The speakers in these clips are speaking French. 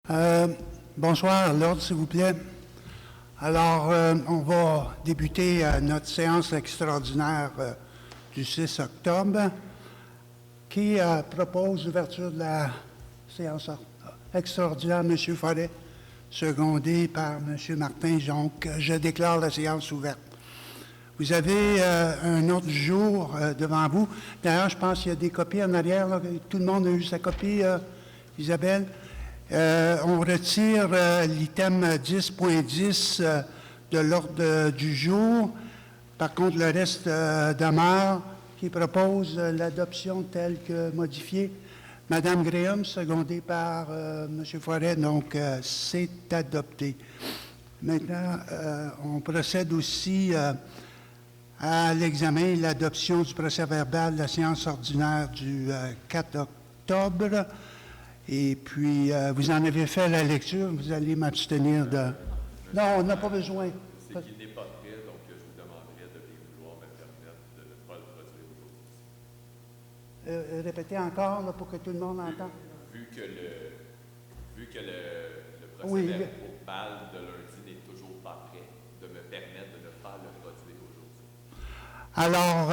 Bonsoir, l'ordre, s'il vous plaît. Alors, on va débuter notre séance extraordinaire du 6 octobre. Qui propose l'ouverture de la séance extraordinaire? M. Forêt, secondé par M. Martin. Donc, je déclare la séance ouverte. Vous avez un autre jour devant vous. D'ailleurs, je pense qu'il y a des copies en arrière. Là. Tout le monde a eu sa copie, Isabelle. On retire l'item 10.10 de l'ordre du jour. Par contre, le reste demeure, qui propose l'adoption telle que modifiée. Madame Graham, secondée par M. Forêt, donc c'est adopté. Maintenant, on procède aussi à l'examen et l'adoption du procès-verbal de la séance ordinaire du 4 octobre. Et puis, vous en avez fait la lecture, vous allez m'abstenir de... Non, on n'a pas besoin. C'est qu'il n'est pas prêt, donc je vous demanderai de bien vouloir me permettre de ne pas le produire aujourd'hui. Répétez encore, là, pour que tout le monde entende. Vu que le procès-verbal de lundi n'est toujours pas prêt, de me permettre de ne pas le produire aujourd'hui. Alors,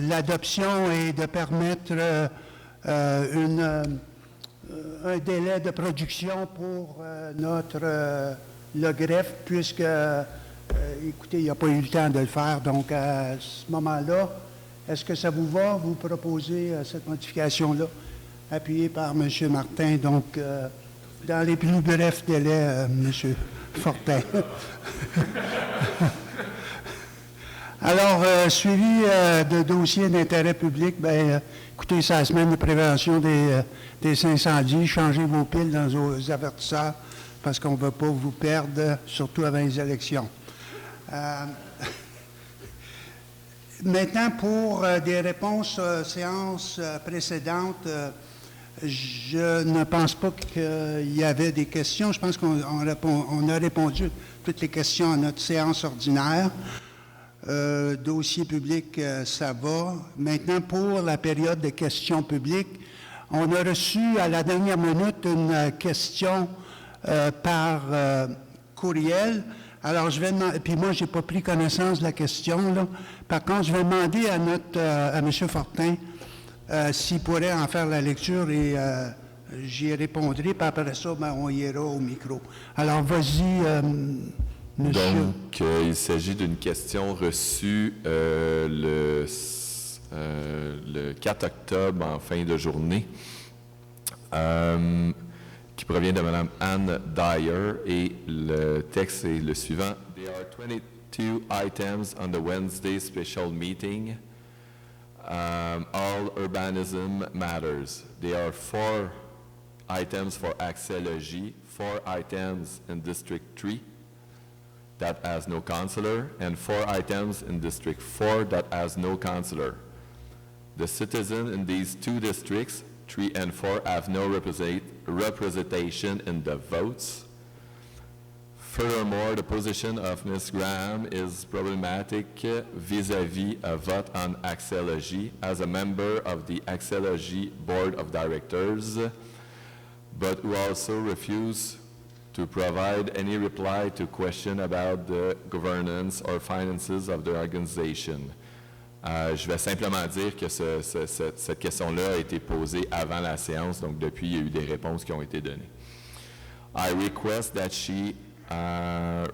l'adoption est de permettre un délai de production pour le greffe, puisque, écoutez, il n'a pas eu le temps de le faire. Donc, à ce moment-là, est-ce que ça vous va, vous proposer cette modification-là, appuyée par M. Martin, donc, dans les plus brefs délais, M. Fortin. Alors, suivi de dossiers d'intérêt public, écoutez, c'est la semaine de prévention des incendies. Changez vos piles dans vos avertisseurs parce qu'on ne veut pas vous perdre, surtout avant les élections. Maintenant, pour des réponses aux séances précédentes, je ne pense pas qu'il y avait des questions. Je pense qu'on a répondu à toutes les questions à notre séance ordinaire. Dossier public, ça va. Maintenant, pour la période de questions publiques, on a reçu à la dernière minute une question par courriel. Alors, je vais demander, puis moi, je n'ai pas pris connaissance de la question, là. Par contre, je vais demander à M. Fortin s'il pourrait en faire la lecture et j'y répondrai, puis après ça, on ira au micro. Alors, vas-y, monsieur. Donc, il s'agit d'une question reçue le 4 octobre en fin de journée, qui provient de Mme Anne Dyer, et le texte est le suivant. There are 22 items on the Wednesday special meeting. All urbanism matters. There are 4 items for Axology, 4 items in District 3 that has no councillor, and 4 items in District 4 that has no councillor. The citizens in these 2 districts, 3 and 4, have no representation in the votes. Furthermore, the position of Ms. Graham is problematic vis-à-vis a vote on Axology as a member of the Axology Board of Directors, but who also refuse to provide any reply to question about the governance or finances of the organization. Je vais simplement dire que cette question-là a été posée avant la séance, donc depuis, il y a eu des réponses qui ont été données. I request that she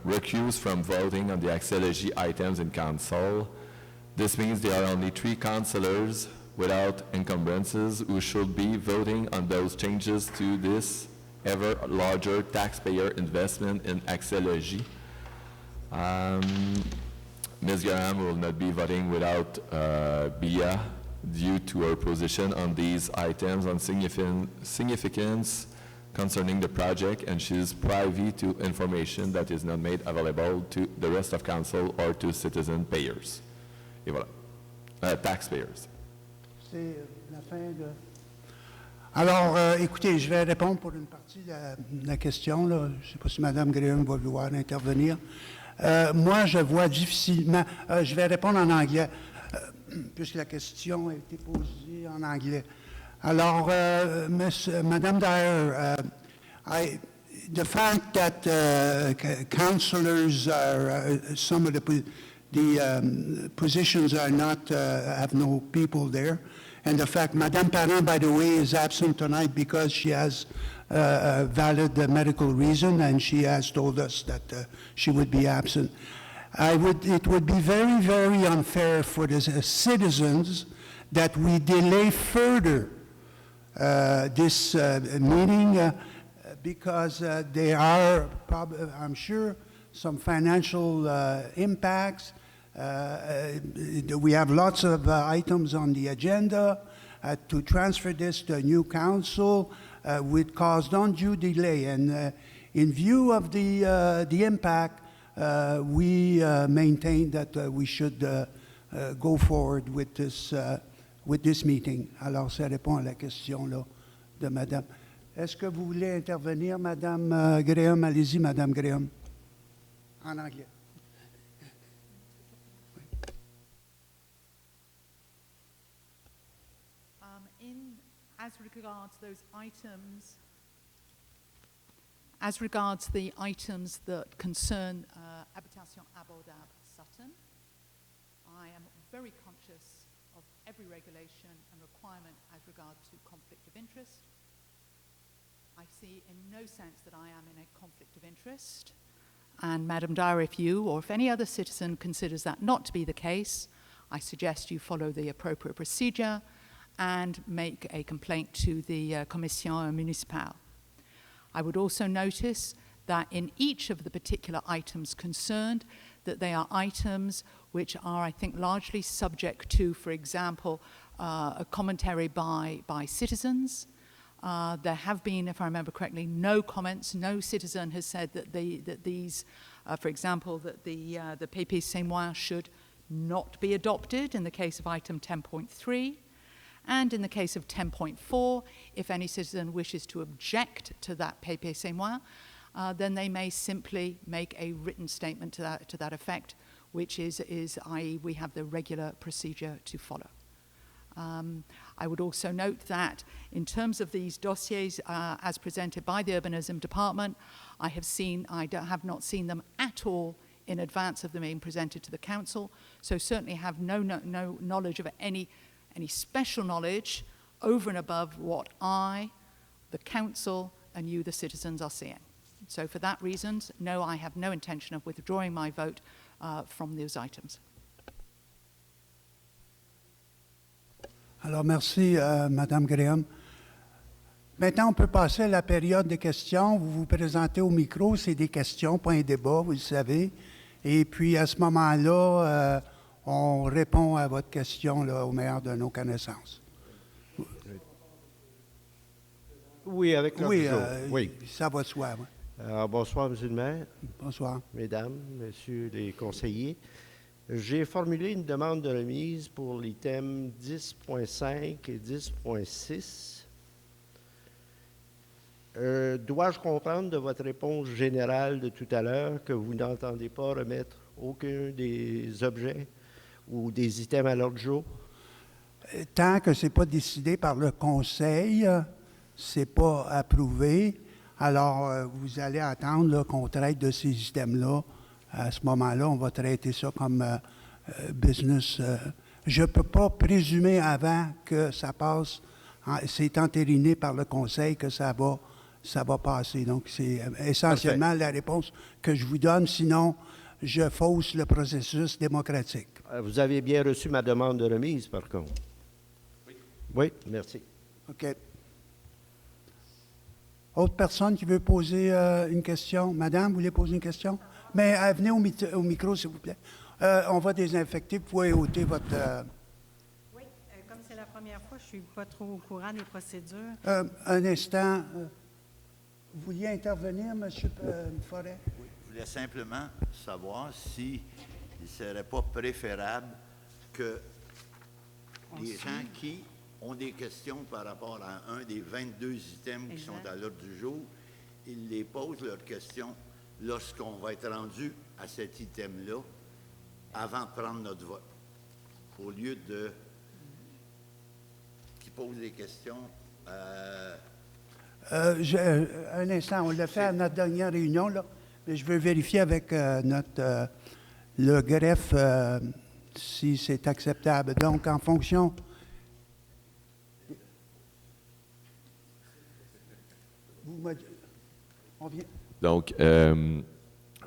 recuse from voting on the Axology items in council. This means there are only 3 councillors without encumbrances who should be voting on those changes to this ever larger taxpayer investment in Axology. Ms. Graham will not be voting without BIA due to her position on these items on significance concerning the project, and she is privy to information that is not made available to the rest of council or to citizen payers. Et voilà. Taxpayers. C'est la fin de... Alors, écoutez, je vais répondre pour une partie de la question. Là. Je ne sais pas si Mme Graham va vouloir intervenir. Moi, je vois difficilement... je vais répondre en anglais, puisque la question a été posée en anglais. Alors, Madame Dyer, the fact that councillors are, some of the positions are not, have no people there, and the fact Madame Parent, by the way, is absent tonight because she has a valid medical reason, and she has told us that she would be absent. It would be very, very unfair for the citizens that we delay further this meeting because there are, I'm sure, some financial impacts. We have lots of items on the agenda. To transfer this to a new council would cause undue delay. And in view of the impact, we maintain that we should go forward with this meeting. Alors, ça répond à la question là, de Madame. Est-ce que vous voulez intervenir, Madame Graham? Allez-y, Madame Graham. En anglais. As regards the items that concern Habitation Abordable Sutton, I am very conscious of every regulation and requirement as regard to conflict of interest. I see in no sense that I am in a conflict of interest. And Madam Dyer, if you or if any other citizen considers that not to be the case, I suggest you follow the appropriate procedure and make a complaint to the Commission Municipale. I would also notice that in each of the particular items concerned, that they are items which are, I think, largely subject to, for example, a commentary by citizens. There have been, if I remember correctly, no comments. No citizen has said that these, for example, that the PP Semois should not be adopted in the case of item 10.3. And in the case of 10.4, if any citizen wishes to object to that PP Semois, then they may simply make a written statement to that effect, which is i.e. we have the regular procedure to follow. I would also note that in terms of these dossiers as presented by the Urbanism Department, I have not seen them at all in advance of them being presented to the Council, so certainly have no knowledge of any special knowledge over and above what I, the Council, and you, the citizens, are seeing. So for that reason, no, I have no intention of withdrawing my vote from those items. Alors, merci, Madame Graham. Maintenant, on peut passer à la période de questions. Vous vous présentez au micro, c'est des questions, pas un débat, vous le savez. Et puis, à ce moment-là, on répond à votre question là, au meilleur de nos connaissances. Oui, avec l'ordre. Oui, ça va de soi. Oui. Alors, bonsoir, Monsieur le maire. Bonsoir. Mesdames, Messieurs les conseillers. J'ai formulé une demande de remise pour les thèmes 10.5 et 10.6. Dois-je comprendre de votre réponse générale de tout à l'heure que vous n'entendez pas remettre aucun des objets ou des items à l'ordre du jour? Tant que ce n'est pas décidé par le Conseil, ce n'est pas approuvé, alors vous allez attendre qu'on traite de ces items-là. À ce moment-là, on va traiter ça comme business. Je ne peux pas présumer avant que ça passe, c'est entériné par le Conseil que ça va passer. Donc, c'est essentiellement Parfait. La réponse que je vous donne, sinon je fausse le processus démocratique. Vous avez bien reçu ma demande de remise, par contre? Oui. Oui, merci. OK. Autre personne qui veut poser une question? Madame, vous voulez poser une question? Mais venez au micro, s'il vous plaît. On va désinfecter. Vous pouvez ôter votre... Oui, comme c'est la première fois, je ne suis pas trop au courant des procédures. Un instant. Vous vouliez intervenir, M. Forêt? Oui, je voulais simplement savoir s'il ne serait pas préférable que les gens qui ont des questions par rapport à un des 22 items qui sont à l'ordre du jour, ils les posent leurs questions lorsqu'on va être rendu à cet item-là, avant de prendre notre vote, au lieu de qu'ils pose des questions. Un instant, on l'a fait à notre dernière réunion, là, mais je veux vérifier avec le greffe si c'est acceptable. Donc, en fonction... On vient... Donc,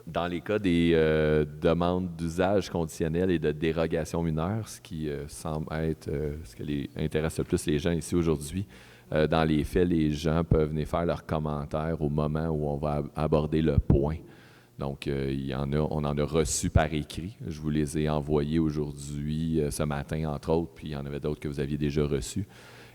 dans les cas des demandes d'usage conditionnel et de dérogation mineure, ce qui semble être ce qui intéresse le plus les gens ici aujourd'hui, dans les faits, les gens peuvent venir faire leurs commentaires au moment où on va aborder le point. Donc, on en a reçu par écrit. Je vous les ai envoyés aujourd'hui, ce matin, entre autres, puis il y en avait d'autres que vous aviez déjà reçus.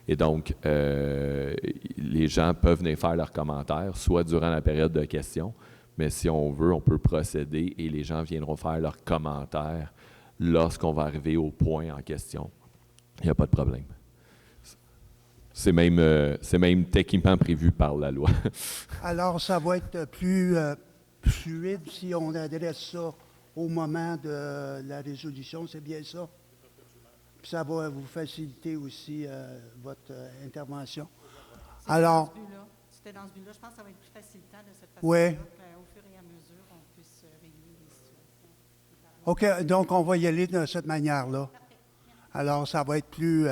Et donc, les gens peuvent venir faire leurs commentaires, soit durant la période de questions, mais si on veut, on peut procéder et les gens viendront faire leurs commentaires lorsqu'on va arriver au point en question. Il n'y a pas de problème. C'est même techniquement prévu par la loi. Alors, ça va être plus fluide si on adresse ça au moment de la résolution, c'est bien ça? Puis ça va vous faciliter aussi votre intervention. Alors, c'était dans ce but-là. Je pense que ça va être plus facilitant de cette ouais. façon-là, qu'au fur et à mesure, on puisse régler les situations. OK, donc on va y aller de cette manière-là. Alors, ça va être plus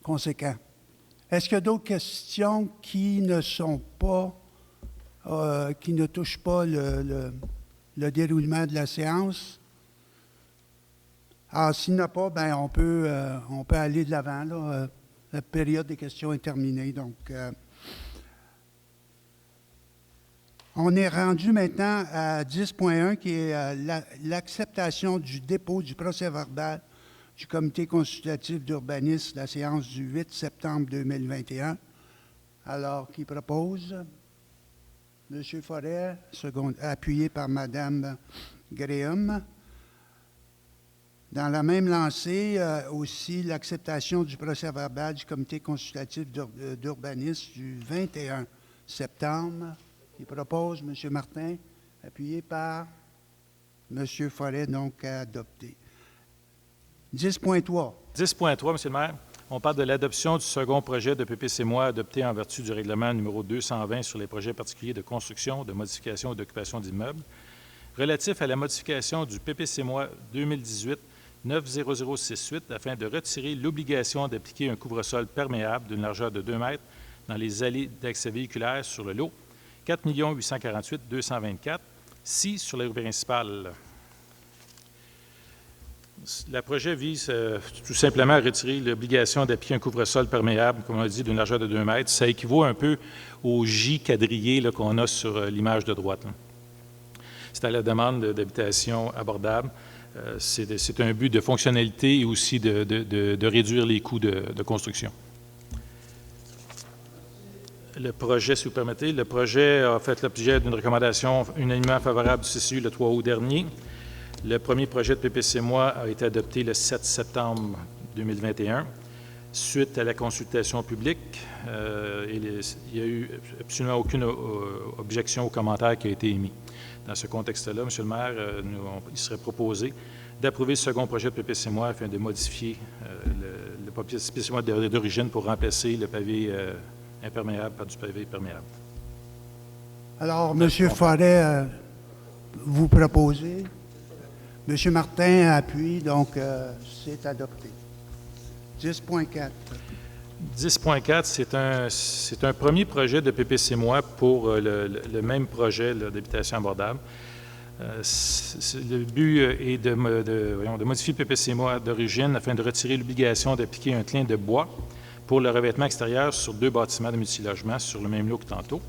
conséquent. Est-ce qu'il y a d'autres questions qui ne sont pas, qui ne touchent pas le déroulement de la séance? Alors, s'il n'y en a pas, bien, on peut aller de l'avant, là. La période des questions est terminée. Donc, on est rendu maintenant à 10.1, qui est l'acceptation du dépôt du procès-verbal du Comité consultatif d'urbanisme de la séance du 8 septembre 2021. Alors, qui propose? M. Forêt, appuyé par Mme Graham. Dans la même lancée, aussi l'acceptation du procès-verbal du Comité consultatif d'urbanisme du 21 septembre, qui propose M. Martin, appuyé par M. Forêt, donc adopté. 10.3. 10.3, M. le maire. On parle de l'adoption du second projet de PPC-MOI adopté en vertu du règlement numéro 220 sur les projets particuliers de construction, de modification et d'occupation d'immeubles, relatif à la modification du PPC-MOI 2018-90068 afin de retirer l'obligation d'appliquer un couvre-sol perméable d'une largeur de 2 mètres dans les allées d'accès véhiculaire sur le lot 4 848 224, si sur les rues principales. Le projet vise tout simplement à retirer l'obligation d'appliquer un couvre-sol perméable, comme on a dit, d'une largeur de 2 mètres. Ça équivaut un peu au J quadrillé qu'on a sur l'image de droite. C'est à la demande d'habitation abordable. C'est un but de fonctionnalité et aussi de réduire les coûts de construction. Le projet, si vous permettez, le projet a fait l'objet d'une recommandation unanimement favorable du CCU le 3 août dernier. Le premier projet de PPC-MOI a été adopté le 7 septembre 2021. Suite à la consultation publique, il n'y a eu absolument aucune objection au commentaire qui a été émis. Dans ce contexte-là, M. le maire, il serait proposé d'approuver le second projet de PPC-MOI afin de modifier le PPC-MOI d'origine pour remplacer le pavé imperméable par du pavé perméable. Alors, M. Forêt, vous proposez. M. Martin appuie, donc c'est adopté. 10.4. 10.4, c'est un premier projet de PPC-MOI pour le même projet d'habitation abordable. Le but est de modifier le PPC-MOI d'origine afin de retirer l'obligation d'appliquer un clin de bois pour le revêtement extérieur sur 2 bâtiments de multilogement sur le même lot que tantôt.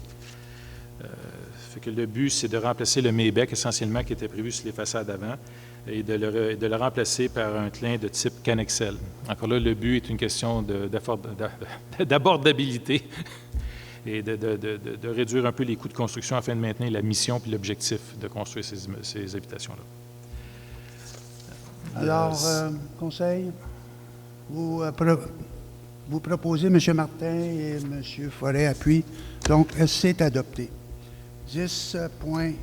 Fait que le but, c'est de remplacer le mébec essentiellement qui était prévu sur les façades avant et de le remplacer par un clin de type Canexel. Encore là, le but est une question d'abordabilité et de réduire un peu les coûts de construction afin de maintenir la mission et l'objectif de construire ces habitations-là. Alors, conseil, vous proposez M. Martin et M. Forêt appuient. Donc, c'est adopté. 10.5.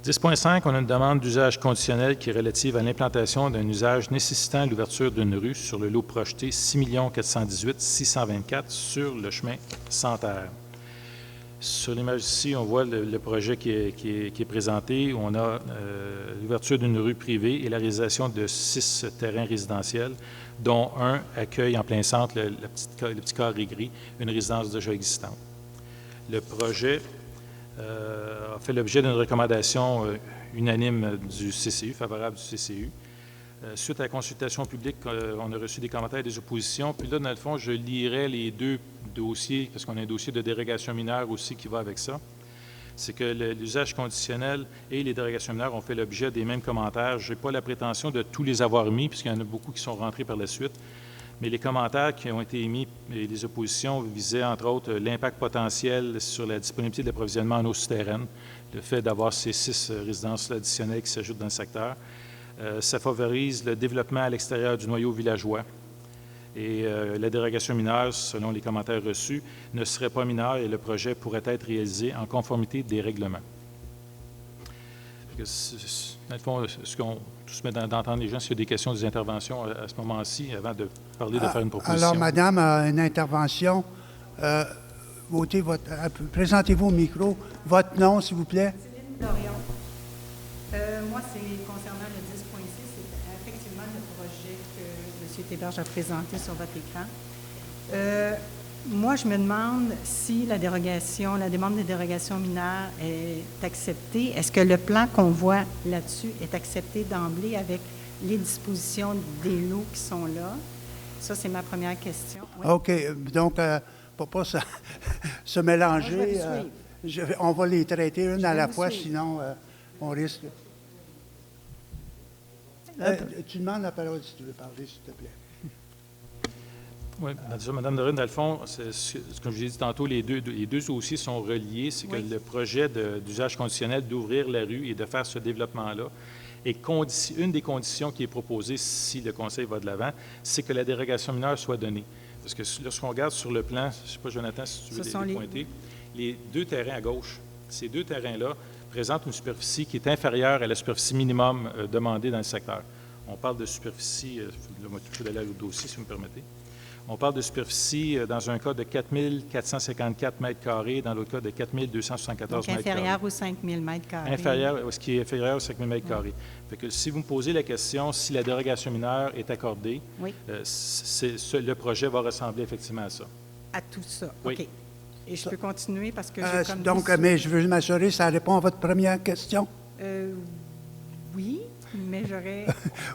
10.5, on a une demande d'usage conditionnel qui est relative à l'implantation d'un usage nécessitant l'ouverture d'une rue sur le lot projeté 6 418 624 sur le chemin Santerre. Sur l'image ici, on voit le projet qui est présenté. On a l'ouverture d'une rue privée et la réalisation de 6 terrains résidentiels, dont un accueille en plein centre, le petit carré gris, une résidence déjà existante. Le projet a fait l'objet d'une recommandation unanime du CCU, favorable du CCU. Suite à la consultation publique, on a reçu des commentaires et des oppositions. Puis là, dans le fond, je lirai les 2 dossiers, parce qu'on a un dossier de dérogation mineure aussi qui va avec ça. C'est que l'usage conditionnel et les dérogations mineures ont fait l'objet des mêmes commentaires. Je n'ai pas la prétention de tous les avoir mis, puisqu'il y en a beaucoup qui sont rentrés par la suite. Mais les commentaires qui ont été émis et les oppositions visaient, entre autres, l'impact potentiel sur la disponibilité de l'approvisionnement en eau souterraine, le fait d'avoir ces 6 résidences additionnelles qui s'ajoutent dans le secteur. Ça favorise le développement à l'extérieur du noyau villageois. Et la dérogation mineure, selon les commentaires reçus, ne serait pas mineure et le projet pourrait être réalisé en conformité des règlements. Dans le fond, ce qu'on tous met d'entendre les gens, s'il y a des questions, des interventions à ce moment-ci, avant de parler de faire une proposition. Alors, madame, une intervention. Présentez-vous au micro. Votre nom, s'il vous plaît. Céline Dorion. Moi, c'est concernant le 10.6, c'est effectivement le projet que M. Théberge a présenté sur votre écran. Moi, je me demande si la demande de dérogation mineure est acceptée. Est-ce que le plan qu'on voit là-dessus est accepté d'emblée avec les dispositions des lots qui sont là? Ça, c'est ma première question. Oui. OK. Donc, pour pas se mélanger, on va les traiter une à la fois, sinon on risque. Tu demandes la parole si tu veux parler, s'il te plaît. Oui, Mme Dorine, dans le fond, comme je l'ai dit tantôt, les deux dossiers sont reliés. C'est que le projet d'usage conditionnel d'ouvrir la rue et de faire ce développement-là, et une des conditions qui est proposée si le Conseil va de l'avant, c'est que la dérogation mineure soit donnée. Parce que lorsqu'on regarde sur le plan, je ne sais pas, Jonathan, si tu veux les pointer, les 2 terrains à gauche, ces 2 terrains-là présentent une superficie qui est inférieure à la superficie minimum demandée dans le secteur. On parle de superficie, je vais toucher d'aller au dossier, si vous me permettez. On parle de superficie dans un cas de 4 454 mètres carrés, dans l'autre cas de 4 274 mètres carrés. Inférieur aux 5 000 mètres carrés. Ce qui est inférieur aux 5 000 mètres carrés. Fait que si vous me posez la question, si la dérogation mineure est accordée, le projet va ressembler effectivement à ça. À tout ça, oui. OK. Et je peux continuer parce que j'ai comme... Donc, mais je veux m'assurer, ça répond à votre première question? Oui, mais j'aurais...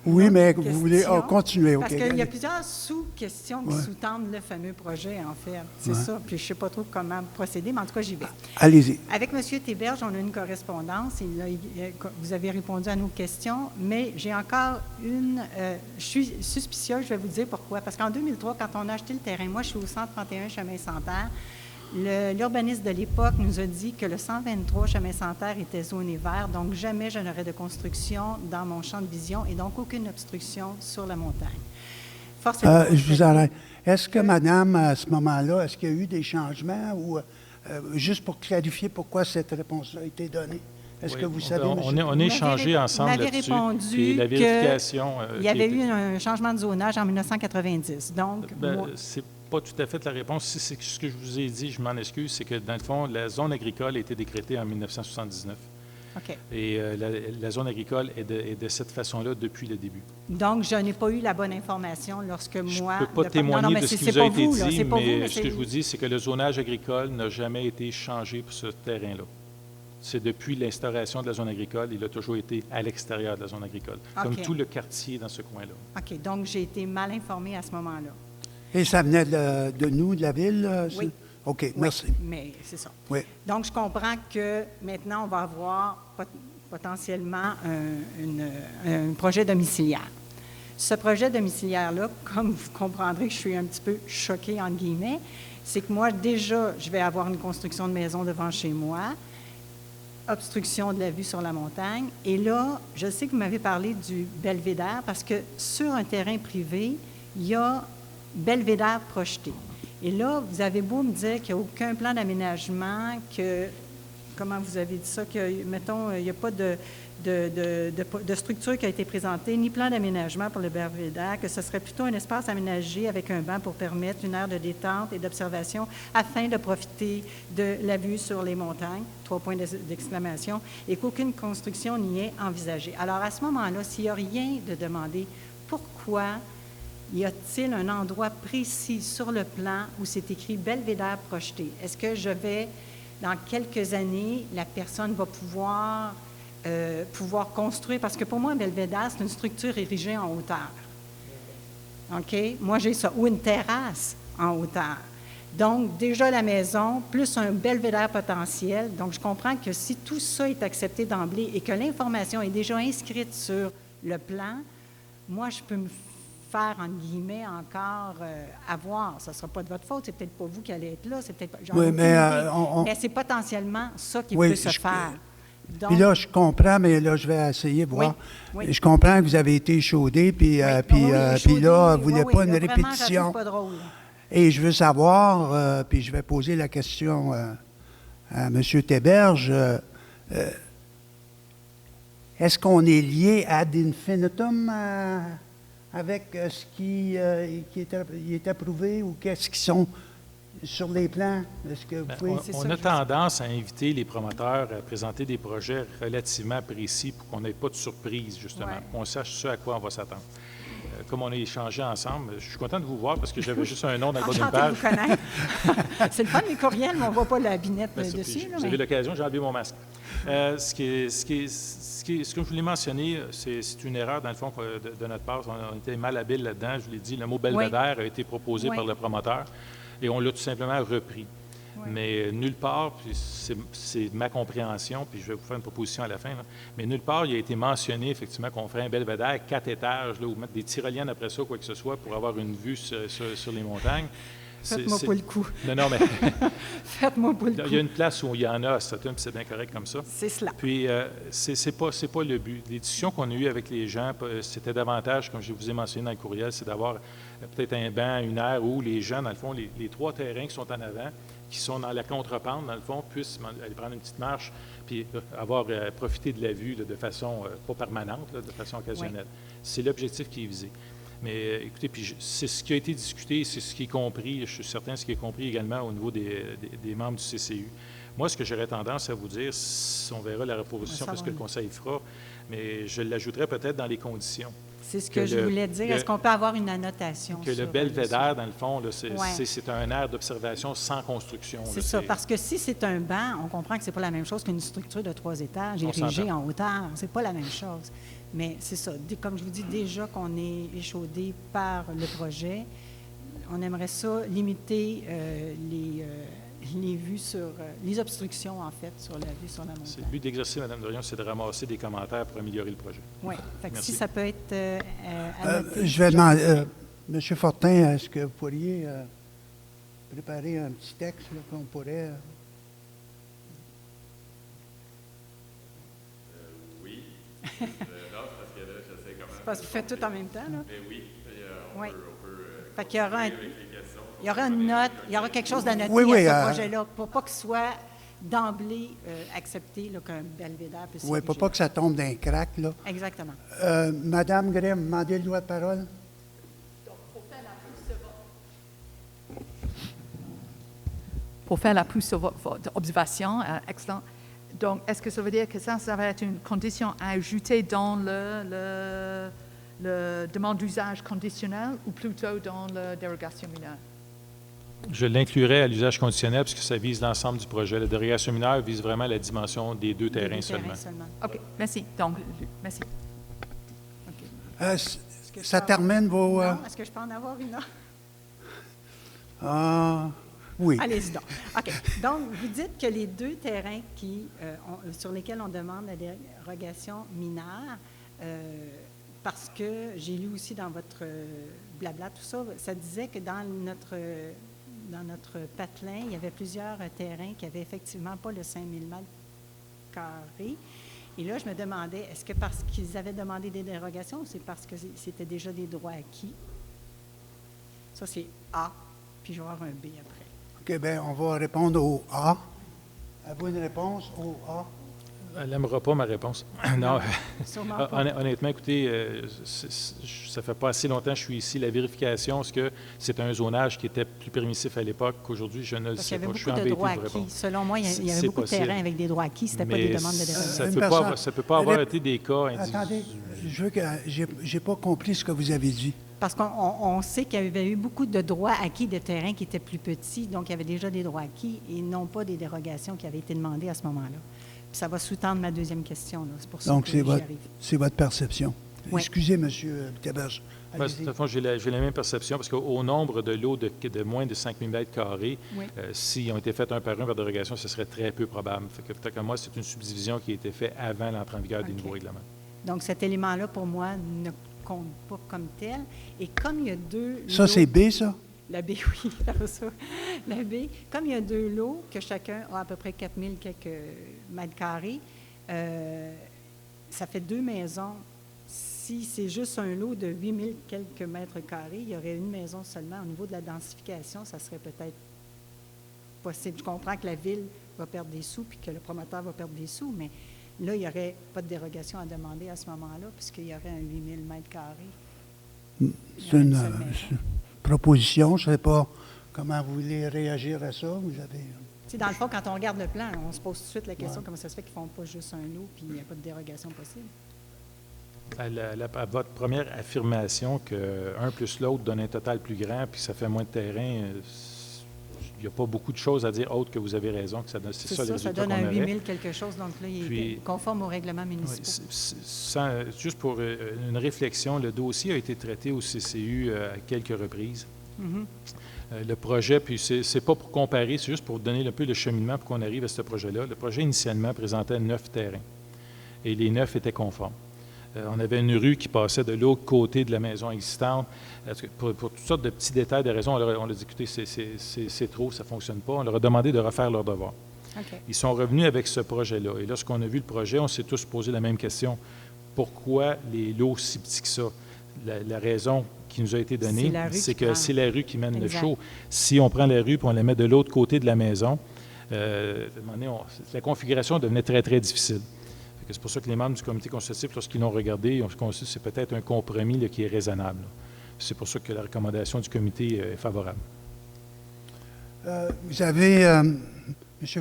Oui, mais vous voulez continuer, OK. Parce qu'il y a plusieurs sous-questions qui sous-tendent le fameux projet, en fait. C'est ça. Puis je ne sais pas trop comment procéder, mais en tout cas, j'y vais. Allez-y. Avec M. Théberge, on a une correspondance. Vous avez répondu à nos questions, mais j'ai encore une... je suis suspicieuse, je vais vous dire pourquoi. Parce qu'en 2003, quand on a acheté le terrain, moi, je suis au 131 chemin Santerre. L'urbaniste de l'époque nous a dit que le 123 chemin Santerre était zoné vert, donc jamais je n'aurais de construction dans mon champ de vision et donc aucune obstruction sur la montagne. Je vous arrête. Est-ce que, madame, à ce moment-là, est-ce qu'il y a eu des changements ou juste pour clarifier pourquoi cette réponse-là a été donnée? Est-ce que vous savez, monsieur? On a échangé ensemble là-dessus. Et la vérification. Il y avait eu un changement de zonage en 1990. Donc, c'est pas tout à fait la réponse. Si c'est ce que je vous ai dit, je m'en excuse, c'est que, dans le fond, la zone agricole a été décrétée en 1979. OK. Et la zone agricole est de cette façon-là depuis le début. Donc, je n'ai pas eu la bonne information lorsque moi... Je ne peux pas témoigner de ce qui vous a été dit, mais ce que je vous dis, dis, c'est que le zonage agricole n'a jamais été changé pour ce terrain-là. C'est depuis l'instauration de la zone agricole, il a toujours été à l'extérieur de la zone agricole, comme tout le quartier dans ce coin-là. OK. Donc, j'ai été mal informée à ce moment-là. Et ça venait de nous, de la ville? Oui. OK, merci. Mais c'est ça. Oui. Donc, je comprends que maintenant, on va avoir potentiellement un projet domiciliaire. Ce projet domiciliaire-là, comme vous comprendrez que je suis un petit peu choquée, entre guillemets, c'est que moi, déjà, je vais avoir une construction de maison devant chez moi, obstruction de la vue sur la montagne. Et là, je sais que vous m'avez parlé du belvédère parce que sur un terrain privé, il y a belvédère projeté. Et là, vous avez beau me dire qu'il n'y a aucun plan d'aménagement, que comment vous avez dit ça, que, mettons, il n'y a pas de structure qui a été présentée, ni plan d'aménagement pour le belvédère, que ce serait plutôt un espace aménagé avec un banc pour permettre une aire de détente et d'observation afin de profiter de la vue sur les montagnes, 3 points d'exclamation, et qu'aucune construction n'y est envisagée. Alors, à ce moment-là, s'il n'y a rien de demandé, pourquoi y a-t-il un endroit précis sur le plan où c'est écrit belvédère projeté? Est-ce que je vais, dans quelques années, la personne va pouvoir construire? Parce que pour moi, un belvédère, c'est une structure érigée en hauteur. OK? Moi, j'ai ça. Ou une terrasse en hauteur. Donc, déjà la maison, plus un belvédère potentiel. Donc, je comprends que si tout ça est accepté d'emblée et que l'information est déjà inscrite sur le plan, moi, je peux me faire, entre guillemets, encore avoir. Ça ne sera pas de votre faute. C'est peut-être pas vous qui allez être là. C'est peut-être pas, Oui, mais mais c'est potentiellement ça qui Oui, peut se faire. Donc, puis là, je comprends, mais là, je vais essayer de voir. Oui, oui. Je comprends que vous avez été échaudé, puis puis là, vous voulez pas une répétition. Pas drôle. Et je veux savoir, puis je vais poser la question à M. Théberge, est-ce qu'on est lié ad infinitum avec ce qui est approuvé ou qu'est-ce qui sont sur les plans? Est-ce que vous pouvez... On a tendance à inviter les promoteurs à présenter des projets relativement précis pour qu'on n'ait pas de surprise, justement, pour qu'on sache ce à quoi on va s'attendre. Comme on a échangé ensemble, je suis content de vous voir parce que j'avais juste un nom dans le bas d'une page. De vous connaître. C'est le fun des courriels, mais on ne voit pas la binette dessus. Vous avez l'occasion, j'ai enlevé mon masque. Ce que je voulais mentionner, c'est une erreur, dans le fond, de notre part. On était malhabile là-dedans. Je vous l'ai dit, le mot belvédère a été proposé par le promoteur et on l'a tout simplement repris. Oui. Mais nulle part, puis c'est ma compréhension, puis je vais vous faire une proposition à la fin, là, mais nulle part, il a été mentionné effectivement qu'on ferait un belvédère 4 étages, là, ou mettre des tyroliennes après ça, quoi que ce soit, pour avoir une vue sur les montagnes. Faites-moi pas le coup. Non, mais... Faites-moi pas le coup. Il y a une place où il y en a à Sutton, puis c'est bien correct comme ça. C'est cela. Puis, c'est pas le but. Les discussions qu'on a eues avec les gens, c'était davantage, comme je vous ai mentionné dans le courriel, c'est d'avoir peut-être un banc, une aire où les gens, dans le fond, les 3 terrains qui sont en avant, qui sont dans la contrepente, dans le fond, puissent aller prendre une petite marche, puis avoir profité de la vue là, de façon pas permanente, là, de façon occasionnelle. Oui. C'est l'objectif qui est visé. Mais écoutez, puis c'est ce qui a été discuté, c'est ce qui est compris, je suis certain, ce qui est compris également au niveau des membres du CCU. Moi, ce que j'aurais tendance à vous dire, on verra la proposition parce que le Conseil fera, mais je l'ajouterais peut-être dans les conditions. C'est ce que je voulais dire. Est-ce qu'on peut avoir une annotation? Que le belvédère, dans le fond, c'est un aire d'observation sans construction. C'est ça, parce que si c'est un banc, on comprend que ce n'est pas la même chose qu'une structure de 3 étages érigée en hauteur. C'est pas la même chose. Mais c'est ça. Comme je vous dis, déjà qu'on est échaudé par le projet, on aimerait ça limiter les vues sur... les obstructions, en fait, sur la vue sur la montagne. C'est le but d'exercice, Mme Dorion, c'est de ramasser des commentaires pour améliorer le projet. Oui. Si ça peut être annoté. Je vais demander... M. Fortin, est-ce que vous pourriez préparer un petit texte là, qu'on pourrait... Oui. Parce que vous faites tout en même temps, là? Mais oui. On peut fait qu'il y aura il y aura une note, il y aura quelque chose d'annoté à ce projet-là, pour pas qu'il soit d'emblée accepté qu'un belvédère puisse oui, pour pas que ça tombe d'un crack, là. Exactement. Madame Grimm, demandez le droit de parole. Pour faire la plus sur votre observation, excellent. Donc, est-ce que ça veut dire que ça va être une condition à ajouter dans le demande d'usage conditionnel ou plutôt dans la dérogation mineure? Je l'inclurais à l'usage conditionnel puisque ça vise l'ensemble du projet. La dérogation mineure vise vraiment la dimension des 2 terrains seulement. OK, merci. Donc, merci. Okay. Ça termine vos... Non, est-ce que je peux en avoir une autre? Oui. Allez-y donc. OK. Donc, vous dites que les 2 terrains sur lesquels on demande la dérogation mineure, parce que j'ai lu aussi dans votre blabla, tout ça, ça disait que dans notre patelin, il y avait plusieurs terrains qui n'avaient effectivement pas le 5000 mètres carrés. Et là, je me demandais, est-ce que parce qu'ils avaient demandé des dérogations ou c'est parce que c'était déjà des droits acquis? Ça, c'est A, puis je vais avoir un B après. OK, bien, on va répondre au A. Avez-vous une réponse au A? Elle n'aimera pas ma réponse. Non. Sûrement pas. Honnêtement, écoutez, ça fait pas assez longtemps que je suis ici. La vérification, est-ce que c'est un zonage qui était plus permissif à l'époque qu'aujourd'hui? Je ne le Parce qu'il sais y avait pas. Je suis beaucoup de embêté droits de vous acquis. répondre. Selon moi, il y avait C'est beaucoup de possible. terrains avec des droits acquis. C'était pas des Mais demandes de dérogation. ça Une peut personne- pas, ça peut pas avoir été des cas Attendez, je veux que j'ai pas compris ce que vous avez dit. Parce qu'on sait qu'il y avait eu beaucoup de droits acquis de terrains qui étaient plus petits, donc il y avait déjà des droits acquis et non pas des dérogations qui avaient été demandées à ce moment-là. Puis ça va sous-tendre ma deuxième question, là. C'est pour ça Donc, que c'est j'y arrive. votre perception. Oui. Excusez, M. Taberge. De Allez-y. toute façon, j'ai la même perception parce qu'au nombre de lots de moins de 5 000 mètres carrés, Oui. s'ils ont été faits un par dérogation, ce serait très peu probable. Fait que moi, c'est une subdivision qui a été faite avant l'entrée en vigueur des OK. nouveaux règlements. Donc cet élément-là, pour moi, ne compte pas comme tel. Et comme il y a deux Ça, lots- c'est B, ça? La baie, oui, ça. La baie. Comme il y a deux lots, que chacun a à peu près 4 000 quelques mètres carrés, ça fait deux maisons. Si c'est juste un lot de 8 000 quelques mètres carrés, il y aurait une maison seulement. Au niveau de la densification, ça serait peut-être possible. Je comprends que la ville va perdre des sous puis que le promoteur va perdre des sous, mais là, il n'y aurait pas de dérogation à demander à ce moment-là puisqu'il y aurait un 8 000 mètres carrés. C'est une proposition. Je ne sais pas comment vous voulez réagir à ça. Vous avez... Tu sais, dans le fond, quand on regarde le plan, on se pose tout de suite la question comment ça se fait qu'ils ne font pas juste un lot puis il n'y a pas de dérogation possible. À votre première affirmation que un plus l'autre donne un total plus grand puis ça fait moins de terrain, il n'y a pas beaucoup de choses à dire autres que vous avez raison, que c'est ça le ça résultat donne qu'on un 8 aurait. 000 quelque chose, donc là, il Puis- est conforme aux règlements Oui, municipaux. juste pour une réflexion, le dossier a été traité au CCU à quelques reprises. Mhm. Le projet, puis c'est pas pour comparer, c'est juste pour donner un peu le cheminement pour qu'on arrive à ce projet-là. Le projet initialement présentait 9 terrains et les 9 étaient conformes. On avait une rue qui passait de l'autre côté de la maison existante. Pour toutes sortes de petits détails, de raisons, on leur a dit, écoutez, c'est trop, ça ne fonctionne pas. On leur a demandé de refaire leur devoir. OK. Ils sont revenus avec ce projet-là. Et lorsqu'on a vu le projet, on s'est tous posé la même question. Pourquoi les lots si petits que ça? La raison qui nous a été donnée, C'est la rue c'est qui que prend. c'est la rue qui mène Exact. le show. Si on prend la rue et on la met de l'autre côté de la maison, à un moment donné, la configuration devenait très, très difficile. Fait que c'est pour ça que les membres du comité consultatif, lorsqu'ils l'ont regardé, ils ont considéré que c'est peut-être un compromis là, qui est raisonnable. C'est pour ça que la recommandation du comité est favorable. Vous avez, M.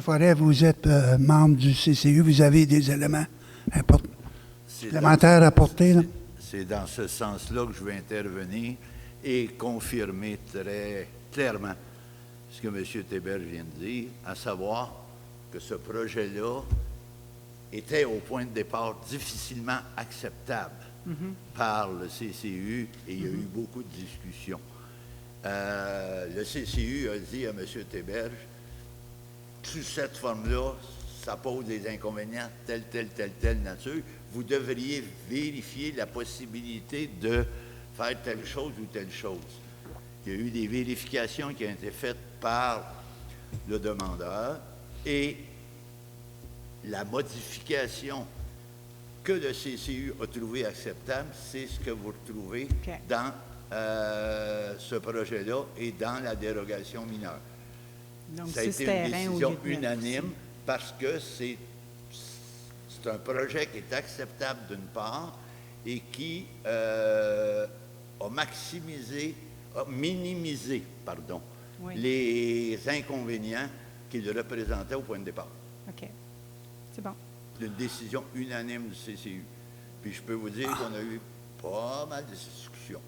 Forêt, vous êtes membre du CCU, vous avez des éléments supplémentaires à apporter, là? C'est dans ce sens-là que je veux intervenir et confirmer très clairement ce que M. Théberge vient de dire, à savoir que ce projet-là était au point de départ difficilement acceptable par le CCU et il y a eu beaucoup de discussions. Le CCU a dit à M. Théberge, sous cette forme-là, ça pose des inconvénients telle nature. Vous devriez vérifier la possibilité de faire telle chose ou telle chose. Il y a eu des vérifications qui ont été faites par le demandeur et la modification que le CCU a trouvé acceptable, c'est ce que vous retrouvez OK. dans ce projet-là et dans la dérogation mineure. Donc, Ça a 6 été une terrains au décision lieu de 9 unanime aussi. parce que c'est un projet qui est acceptable d'une part et qui a minimisé Oui. les inconvénients qu'il représentait au point de départ. OK. C'est bon. C'est une décision unanime du CCU. Puis je peux vous dire qu'on a eu pas mal de discussions.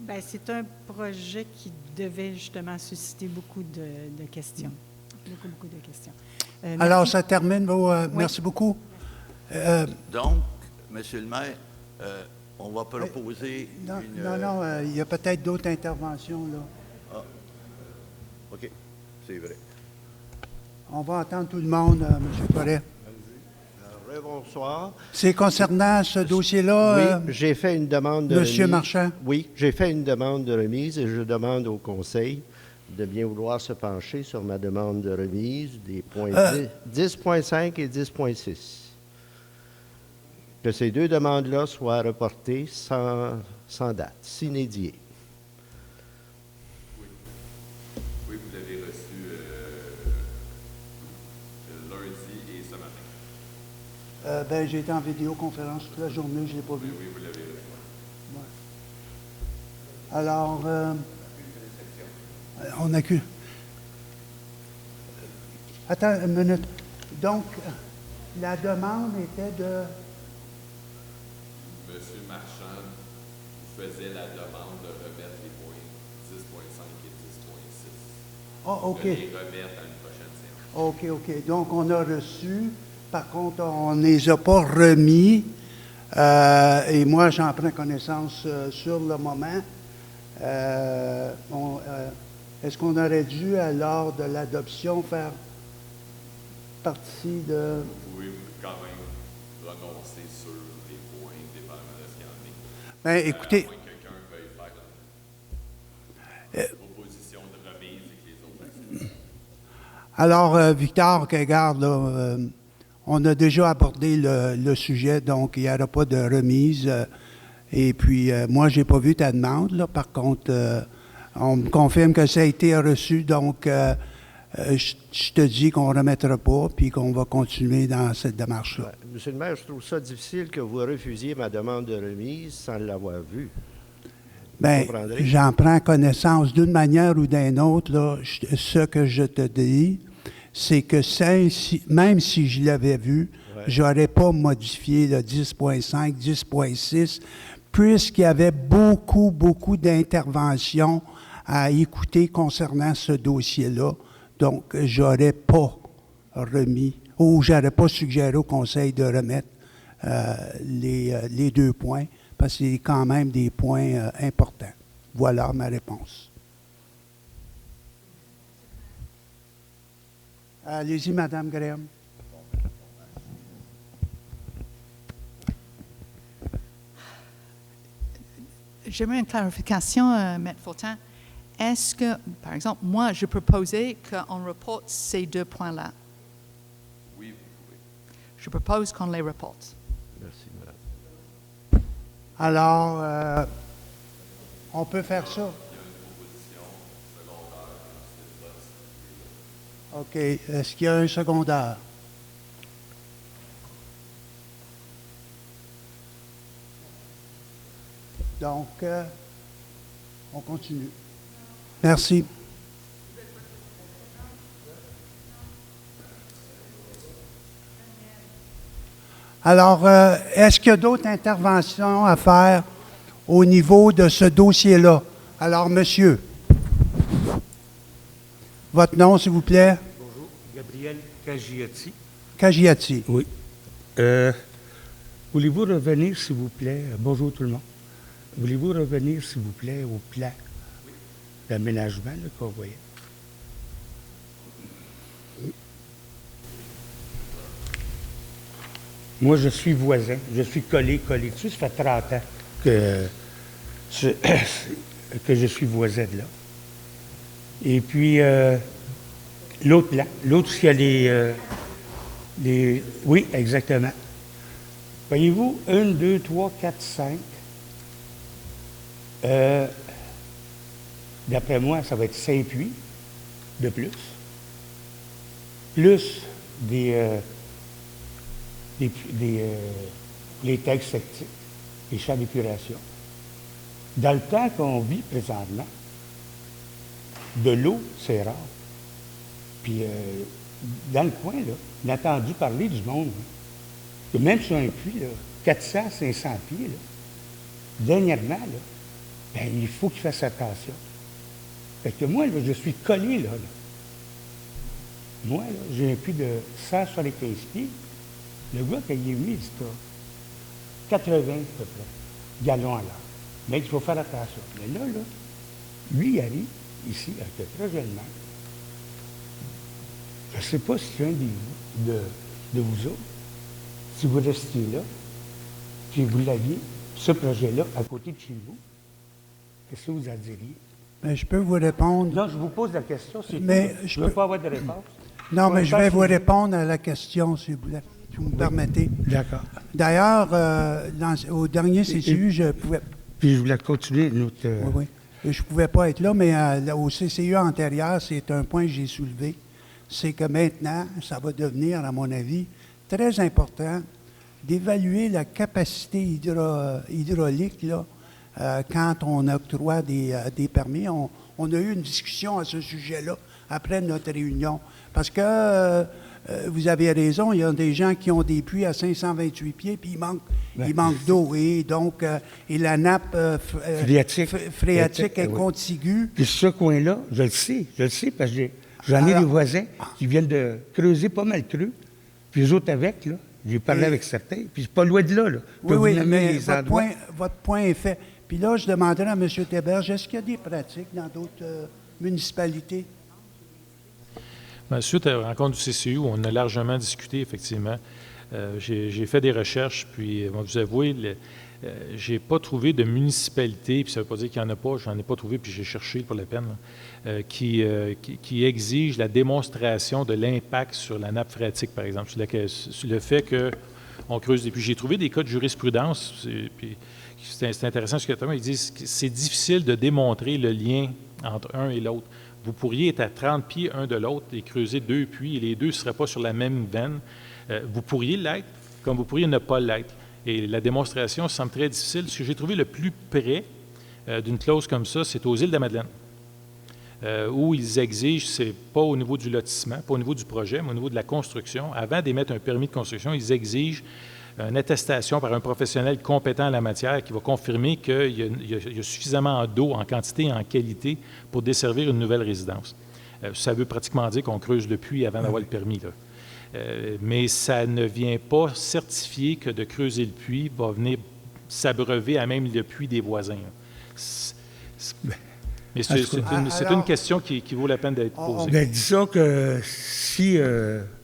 Bien, c'est un projet qui devait justement susciter beaucoup de questions. Beaucoup de questions. Alors, merci. ça termine vos... Merci beaucoup. Donc, Monsieur le maire, on va proposer Non, une... il y a peut-être d'autres interventions, là. OK, c'est vrai. On va entendre tout le monde, M. Forêt. Bonsoir. C'est concernant ce dossier-là, Oui, j'ai fait une demande de Monsieur remise. Marchand? Oui, j'ai fait une demande de remise et je demande au Conseil de bien vouloir se pencher sur ma demande de remise des points 10.5 et 10.6. Que ces deux demandes-là soient reportées sans date, sine die. Oui, vous l'avez reçu lundi Ben, j'ai été en vidéoconférence toute la journée, je ne l'ai pas vu. Oui, vous l'avez vu. Ouais. Alors, on a que... Attends une minute. Donc, la demande était de... Monsieur Marchand faisait la demande de remettre les points 10.5 et 10.6. Ah, OK. De les remettre à une prochaine séance. OK. Donc, on a reçu. Par contre, on ne les a pas remis. Et moi, j'en prends connaissance sur le moment. Est-ce qu'on aurait dû, lors de l'adoption, faire partie de... Vous pouvez quand même renoncer sur les points, dépendamment de ce qu'il y en a. Ben, écoutez... À moins que quelqu'un veuille faire une proposition de remise et que les autres acceptent. Alors, Victor, regarde, là, on a déjà abordé le sujet, donc il n'y aura pas de remise. Et puis, moi, je n'ai pas vu ta demande, là. Par contre, on me confirme que ça a été reçu, donc je te dis qu'on ne remettra pas, puis qu'on va continuer dans cette démarche-là. Ouais. Monsieur le maire, je trouve ça difficile que vous refusiez ma demande de remise sans l'avoir vue. Bien, j'en prends connaissance d'une manière ou d'une autre. Là, ce que je te dis, c'est que même si je l'avais vu, je n'aurais pas modifié le 10.5, 10.6, puisqu'il y avait beaucoup d'interventions à écouter concernant ce dossier-là. Donc, je n'aurais pas remis, ou je n'aurais pas suggéré au Conseil de remettre les 2 points, parce que c'est quand même des points importants. Voilà ma réponse. Allez-y, Mme Graham. J'aimerais une clarification, Maître Fortin. Est-ce que, par exemple, moi, je proposais qu'on reporte ces 2 points-là? Oui, vous pouvez. Je propose qu'on les reporte. Merci, madame. Alors, on peut faire ça. OK. Est-ce qu'il y a un secondaire? Donc, on continue. Merci. Alors, est-ce qu'il y a d'autres interventions à faire au niveau de ce dossier-là? Alors, monsieur, votre nom, s'il vous plaît? Bonjour, Gabriel Cagiati. Cagiati. Oui. Voulez-vous revenir, s'il vous plaît? Bonjour tout le monde. Voulez-vous revenir, s'il vous plaît, au plan d'aménagement qu'on voyait? Moi, je suis voisin. Je suis collé dessus. Ça fait 30 ans que je suis voisin de là. Et puis, l'autre plan, l'autre, il y a les... Oui, exactement. Voyez-vous, 1, 2, 3, 4, 5. D'après moi, ça va être 5 puits de plus. Plus les tanks septiques, les champs d'épuration. Dans le temps qu'on vit présentement, de l'eau, c'est rare. Puis, dans le coin, là, on a entendu parler du monde. Hein, que même sur un puits, là, 400, 500 pieds, là, dernièrement, là, ben, il faut qu'il fasse attention. Fait que moi, là, je suis collé là. Moi, là, j'ai un puits de 175 pieds. Le gars, quand il est venu, il dit 80 à peu près, gallons à l'heure. Mais il faut faire attention. Mais là, lui, il arrive ici, avec un projet de mer. Je ne sais pas si un de vous autres, si vous restiez là, puis vous l'aviez, ce projet-là, à côté de chez vous, qu'est-ce que vous en diriez? Mais je peux vous répondre. Non, je vous pose la question, c'est Mais tout. Je ne veux pas avoir de réponse. Non, mais je vais vous répondre à la question, si vous me permettez. D'accord. D'ailleurs, au dernier CCU, je pouvais... Puis je voulais continuer notre... Oui. Je ne pouvais pas être là, mais au CCU antérieur, c'est un point que j'ai soulevé. C'est que maintenant, ça va devenir, à mon avis, très important d'évaluer la capacité hydraulique là, quand on octroie des permis. On a eu une discussion à ce sujet-là après notre réunion. Parce que vous avez raison, il y a des gens qui ont des puits à 528 pieds, puis il manque d'eau. Et donc, et la nappe phréatique est contiguë. Puis ce coin-là, je le sais, parce que j'en ai des voisins qui viennent de creuser pas mal creux, puis eux autres avec, là, j'ai parlé avec certains, puis c'est pas loin de là. Oui, mais votre point est fait. Puis là, je demanderais à M. Théberge, est-ce qu'il y a des pratiques dans d'autres municipalités? Bien, suite à la rencontre du CCU, on a largement discuté, effectivement. J'ai fait des recherches, puis, je vais vous avouer, je n'ai pas trouvé de municipalité, puis ça ne veut pas dire qu'il n'y en a pas, j'en ai pas trouvé, puis j'ai cherché pour la peine, là, qui exige la démonstration de l'impact sur la nappe phréatique, par exemple, sur le fait qu'on creuse des puits. J'ai trouvé des cas de jurisprudence, puis c'est intéressant ce que Thomas, ils disent que c'est difficile de démontrer le lien entre un et l'autre. Vous pourriez être à 30 pieds un de l'autre et creuser 2 puits, et les deux ne seraient pas sur la même veine. Vous pourriez l'être, comme vous pourriez ne pas l'être. Et la démonstration semble très difficile. Ce que j'ai trouvé le plus près d'une clause comme ça, c'est aux îles de la Madeleine, où ils exigent, c'est pas au niveau du lotissement, pas au niveau du projet, mais au niveau de la construction. Avant d'émettre un permis de construction, ils exigent une attestation par un professionnel compétent en la matière qui va confirmer qu'il y a suffisamment d'eau en quantité et en qualité pour desservir une nouvelle résidence. Ça veut pratiquement dire qu'on creuse le puits avant d'avoir le permis, là. Mais ça ne vient pas certifier que de creuser le puits va venir s'abreuver à même le puits des voisins. Mais c'est une question qui vaut la peine d'être posée. Bien, disons que si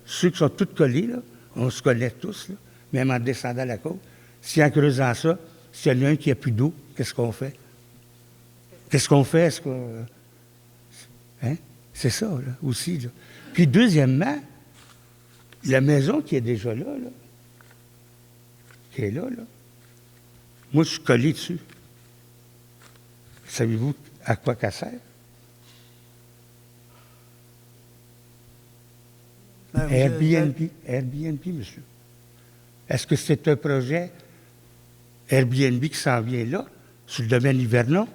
ceux qui sont tous collés, là, on se connaît tous, là, même en descendant la côte, si en creusant ça, s'il y en a un qui n'a plus d'eau, qu'est-ce qu'on fait? Qu'est-ce qu'on fait? Est-ce que... Hein? C'est ça, là, aussi. Là. Puis, deuxièmement, la maison qui est déjà là, qui est là, moi, je suis collé dessus. Savez-vous à quoi ça sert? Airbnb, monsieur. Est-ce que c'est un projet Airbnb qui s'en vient là, sur le domaine Yvernon?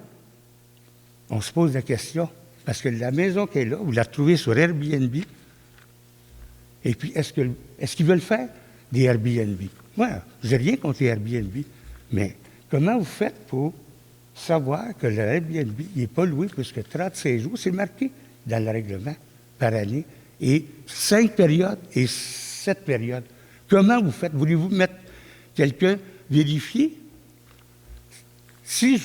On se pose la question. Parce que la maison qui est là, vous la retrouvez sur Airbnb. Et puis, est-ce qu'ils veulent faire des Airbnb? Moi, je n'ai rien contre les Airbnb. Mais comment vous faites pour savoir que le Airbnb n'est pas loué plus que 36 jours? C'est marqué dans le règlement par année. Et 5 périodes et 7 périodes. Comment vous faites? Voulez-vous mettre quelqu'un vérifier? Si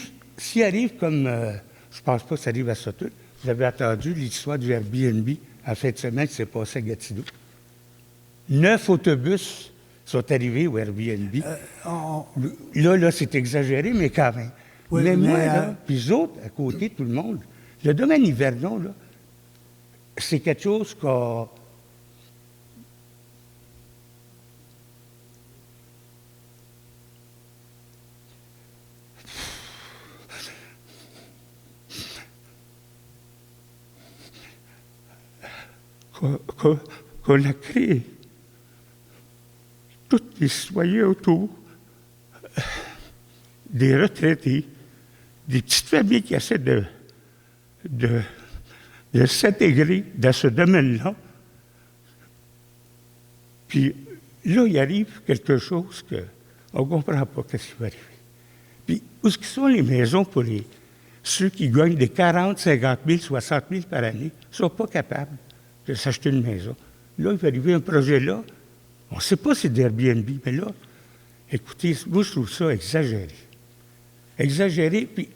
arrive comme, je ne pense pas que ça arrive à Sutton, vous avez entendu l'histoire du Airbnb en fin de semaine qui s'est passé à Gatineau. 9 autobus sont arrivés au Airbnb. Là, c'est exagéré, mais quand même. Oui, mais moi, là, puis les autres, à côté de tout le monde, le domaine Yvernon, là, c'est quelque chose qu'on... qu'on a créé. Tous les citoyens autour, des retraités, des petites familles qui essaient de s'intégrer dans ce domaine-là. Puis là, il arrive quelque chose qu'on ne comprend pas ce qui va arriver. Puis où sont les maisons pour ceux qui gagnent des 40, 50 000, 60 000 par année, ne sont pas capables de s'acheter une maison. Là, il va arriver un projet là. On ne sait pas si c'est des Airbnb, mais là, écoutez, moi, je trouve ça exagéré. Exagéré, puis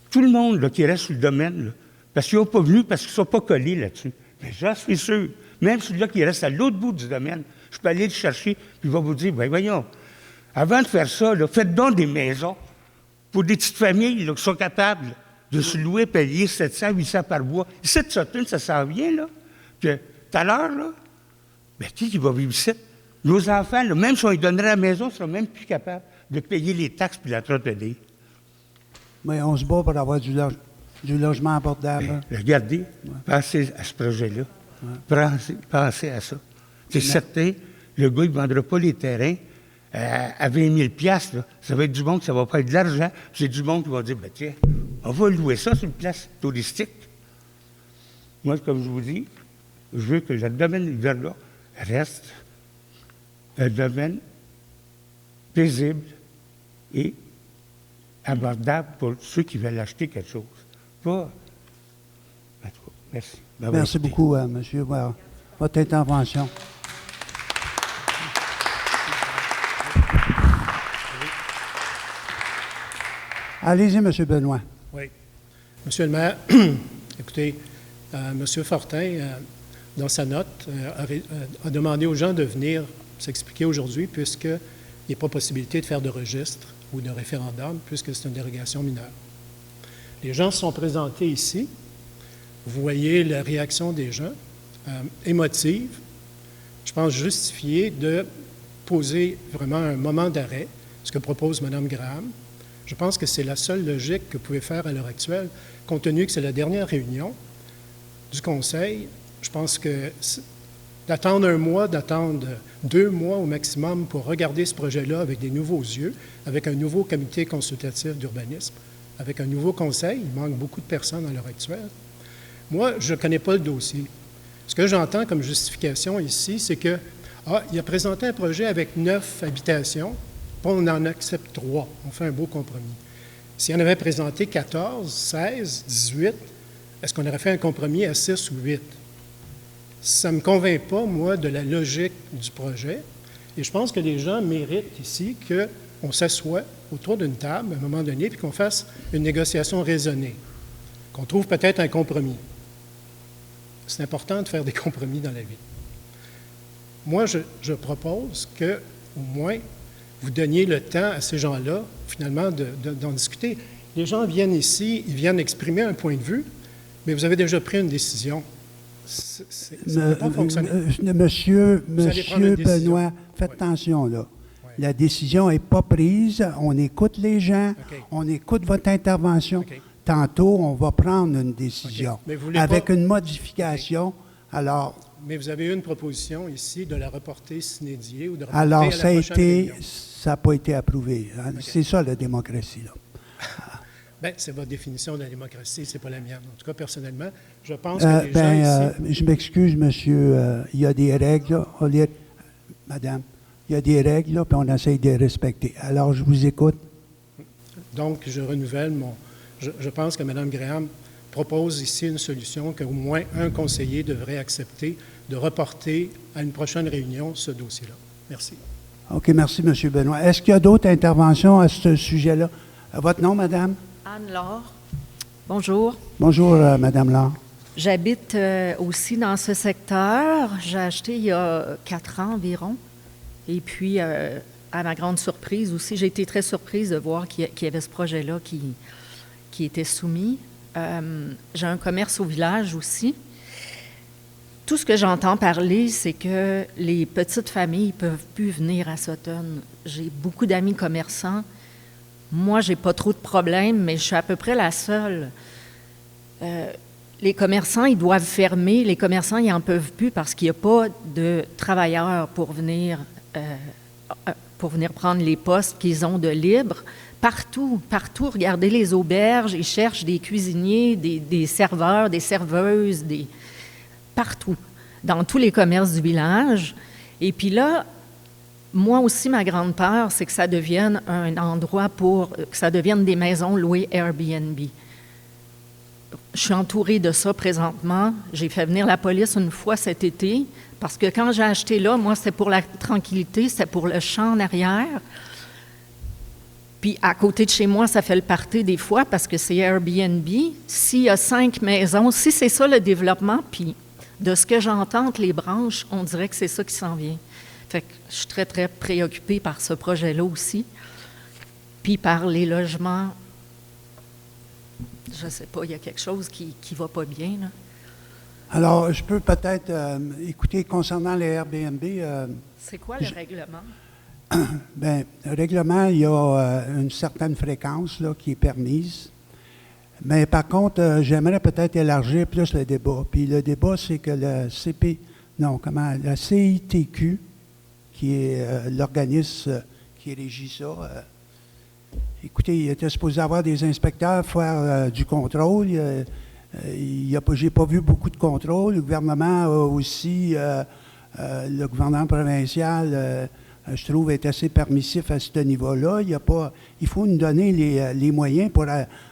tout le monde là, qui reste sur le domaine, là, parce qu'ils n'ont pas venu, parce qu'ils ne sont pas collés là-dessus. Mais j'en suis sûr. Même celui-là qui reste à l'autre bout du domaine, je peux aller le chercher, puis il va vous dire, bien, voyons, avant de faire ça, là, faites donc des maisons pour des petites familles là, qui sont capables de se louer, payer 700, 800 par mois. Ici, de Sutton, ça s'en vient, là, que tout à l'heure, là, bien, qui va vivre ici? Nos enfants, là, même si on lui donnerait la maison, ils ne seront même plus capables de payer les taxes puis l'entretenir. Mais on se bat pour avoir du logement abordable. Bien, regardez, pensez à ce projet-là. Pensez à ça. C'est certain, le gars, il ne vendra pas les terrains à 20 000 $, là, ça va être du monde, ça va pas être de l'argent. C'est du monde qui va dire, ben tiens, on va louer ça sur une place touristique. Moi, comme je vous dis, je veux que le domaine d'hiver-là reste un domaine paisible et abordable pour ceux qui veulent acheter quelque chose. Pas... En tout cas, merci. Merci beaucoup, monsieur, pour votre intervention. Allez-y, monsieur Benoît. Oui. Monsieur le maire, écoutez, monsieur Fortin, dans sa note, a demandé aux gens de venir s'expliquer aujourd'hui, puisqu'il n'y a pas possibilité de faire de registre ou de référendum, puisque c'est une dérogation mineure. Les gens se sont présentés ici. Vous voyez la réaction des gens, émotive, je pense justifiée, de poser vraiment un moment d'arrêt, ce que propose Mme Graham. Je pense que c'est la seule logique que vous pouvez faire à l'heure actuelle, compte tenu que c'est la dernière réunion du Conseil. Je pense que d'attendre un mois, d'attendre 2 mois au maximum pour regarder ce projet-là avec des nouveaux yeux, avec un nouveau comité consultatif d'urbanisme, avec un nouveau conseil, il manque beaucoup de personnes à l'heure actuelle. Moi, je ne connais pas le dossier. Ce que j'entends comme justification ici, c'est que, il a présenté un projet avec 9 habitations, on en accepte 3. On fait un beau compromis. S'il en avait présenté 14, 16, 18, est-ce qu'on aurait fait un compromis à 6 ou 8? Ça ne me convainc pas, moi, de la logique du projet. Et je pense que les gens méritent ici qu'on s'assoie autour d'une table à un moment donné et qu'on fasse une négociation raisonnée, qu'on trouve peut-être un compromis. C'est important de faire des compromis dans la vie. Moi, je propose que, au moins, vous donniez le temps à ces gens-là, finalement, d'en discuter. Les gens viennent ici, ils viennent exprimer un point de vue, mais vous avez déjà pris une décision. Ça ne peut pas fonctionner. Monsieur Benoît, faites attention, là. Ouais. La décision n'est pas prise. On écoute les gens. On écoute votre intervention. Tantôt, on va prendre une décision avec une modification. Alors... Mais vous avez eu une proposition ici de la reporter sine die ou de reporter alors, à la prochaine réunion. Ça n'a pas été approuvé. Hein? C'est ça, la démocratie, là. Bien, c'est votre définition de la démocratie, c'est pas la mienne. En tout cas, personnellement, je pense que les gens ici... Je m'excuse, monsieur, il y a des règles, là. Madame, il y a des règles, là, puis on essaye de les respecter. Alors, je vous écoute. Donc, je renouvelle je pense que Mme Graham propose ici une solution qu'au moins un conseiller devrait accepter de reporter à une prochaine réunion ce dossier-là. Merci. OK, merci, M. Benoît. Est-ce qu'il y a d'autres interventions à ce sujet-là? Votre nom, madame? Anne-Laure. Bonjour. Bonjour, Madame Laure. J'habite aussi dans ce secteur. J'ai acheté il y a 4 ans environ. Et puis, à ma grande surprise aussi, j'ai été très surprise de voir qu'il y avait ce projet-là qui était soumis. J'ai un commerce au village aussi. Tout ce que j'entends parler, c'est que les petites familles ne peuvent plus venir à Sutton. J'ai beaucoup d'amis commerçants. Moi, je n'ai pas trop de problèmes, mais je suis à peu près la seule. Les commerçants, ils doivent fermer. Les commerçants, ils n'en peuvent plus parce qu'il n'y a pas de travailleurs pour venir prendre les postes qu'ils ont de libre. Partout, regardez les auberges, ils cherchent des cuisiniers, des serveurs, des serveuses, partout, dans tous les commerces du village. Et puis là, moi aussi, ma grande peur, c'est que ça devienne un endroit que ça devienne des maisons louées Airbnb. Je suis entourée de ça présentement. J'ai fait venir la police une fois cet été, parce que quand j'ai acheté là, moi, c'était pour la tranquillité, c'était pour le champ en arrière. Puis à côté de chez moi, ça fait le party des fois parce que c'est Airbnb. S'il y a 5 maisons, si c'est ça le développement, puis de ce que j'entends entre les branches, on dirait que c'est ça qui s'en vient. Fait que je suis très, très préoccupée par ce projet-là aussi. Puis par les logements, je ne sais pas, il y a quelque chose qui ne va pas bien, là. Alors, je peux peut-être écouter concernant les Airbnb. C'est quoi le règlement? Bien, le règlement, il y a une certaine fréquence là, qui est permise. Mais par contre, j'aimerais peut-être élargir plus le débat. Puis le débat, c'est que la CITQ, qui est l'organisme qui régit ça. Écoutez, il était supposé avoir des inspecteurs faire du contrôle. J'ai pas vu beaucoup de contrôle. Le gouvernement a aussi, le gouvernement provincial, je trouve, est assez permissif à ce niveau-là. Il faut nous donner les moyens pour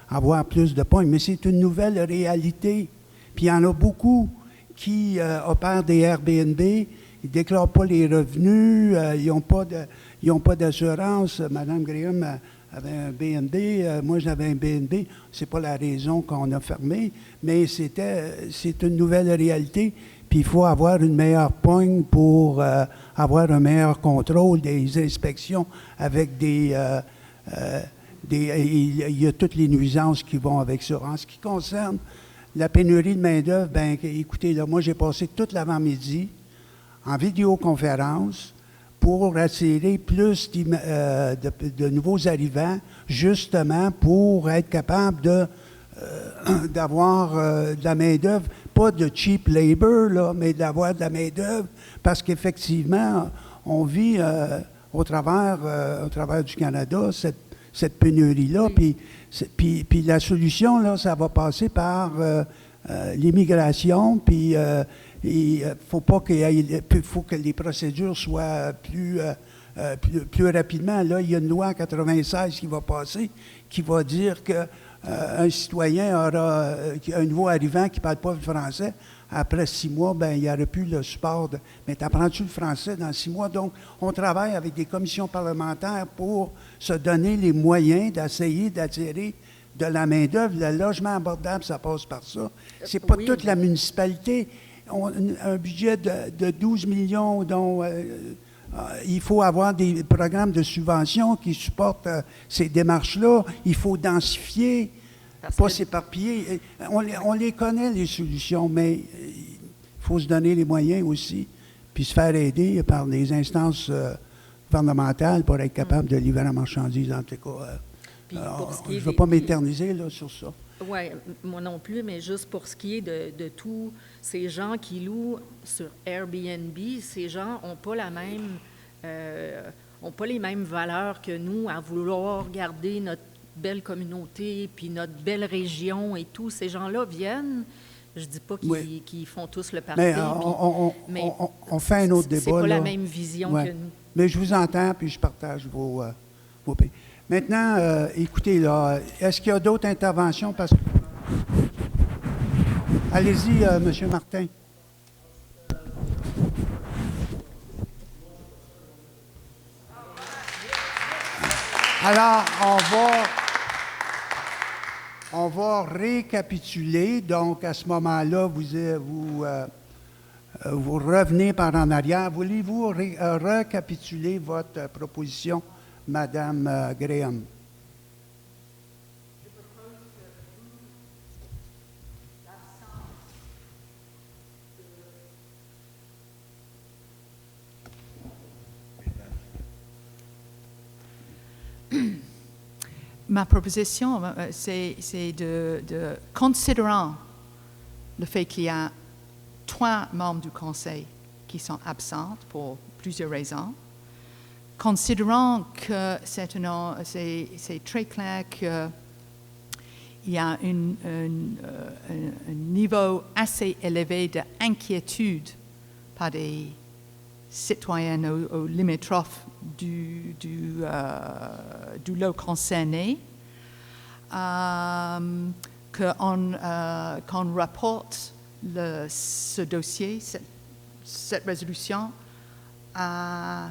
avoir plus de points. Mais c'est une nouvelle réalité. Puis il y en a beaucoup qui opèrent des Airbnb. Ils ne déclarent pas les revenus. Ils n'ont pas d'assurance. Mme Graham avait un BNB, moi j'avais un BNB. C'est pas la raison qu'on a fermé, mais c'est une nouvelle réalité. Puis il faut avoir une meilleure pogne pour avoir un meilleur contrôle des inspections avec il y a toutes les nuisances qui vont avec ça. En ce qui concerne la pénurie de main-d'œuvre, bien, écoutez, là, moi j'ai passé toute l'avant-midi en vidéoconférence pour attirer plus de nouveaux arrivants, justement pour être capable d'avoir de la main-d'œuvre, pas de cheap labor, là, mais d'avoir de la main-d'œuvre, parce qu'effectivement, on vit au travers du Canada cette pénurie-là, puis la solution, là, ça va passer par l'immigration, puis il faut que les procédures soient plus rapidement. Là, il y a une loi en 96 qui va passer, qui va dire que un citoyen aura un nouveau arrivant qui ne parle pas le français. Après 6 mois, ben, il n'y aurait plus le support. Mais t'apprends-tu le français dans 6 mois? Donc, on travaille avec des commissions parlementaires pour se donner les moyens d'essayer d'attirer de la main-d'œuvre. Le logement abordable, ça passe par ça. C'est pas toute la municipalité. Un budget de 12 millions dont il faut avoir des programmes de subvention qui supportent ces démarches-là. Il faut densifier, pas s'éparpiller. On les connaît, les solutions, mais il faut se donner les moyens aussi, puis se faire aider par les instances gouvernementales pour être capable de livrer la marchandise, en tout cas. Je ne veux pas m'éterniser là, sur ça. Oui, moi non plus, mais juste pour ce qui est de tous ces gens qui louent sur Airbnb, ces gens n'ont pas les mêmes valeurs que nous à vouloir garder notre belle communauté, puis notre belle région et tout. Ces gens-là viennent, je ne dis pas qu'ils font tous le parti, mais on fait un autre débat. C'est pas là. la même vision que nous. Mais je vous entends, puis je partage vos pays. Maintenant, écoutez, là, est-ce qu'il y a d'autres interventions? Allez-y, M. Martin. Alors, on va récapituler. Donc, à ce moment-là, vous revenez par en arrière. Voulez-vous récapituler votre proposition, Madame Graham? Ma proposition, c'est de considérant le fait qu'il y a 3 membres du Conseil qui sont absents pour plusieurs raisons, considérant que c'est très clair qu'il y a un niveau assez élevé d'inquiétude par des citoyens aux limitrophes du lot concerné, qu'on rapporte ce dossier, cette résolution, à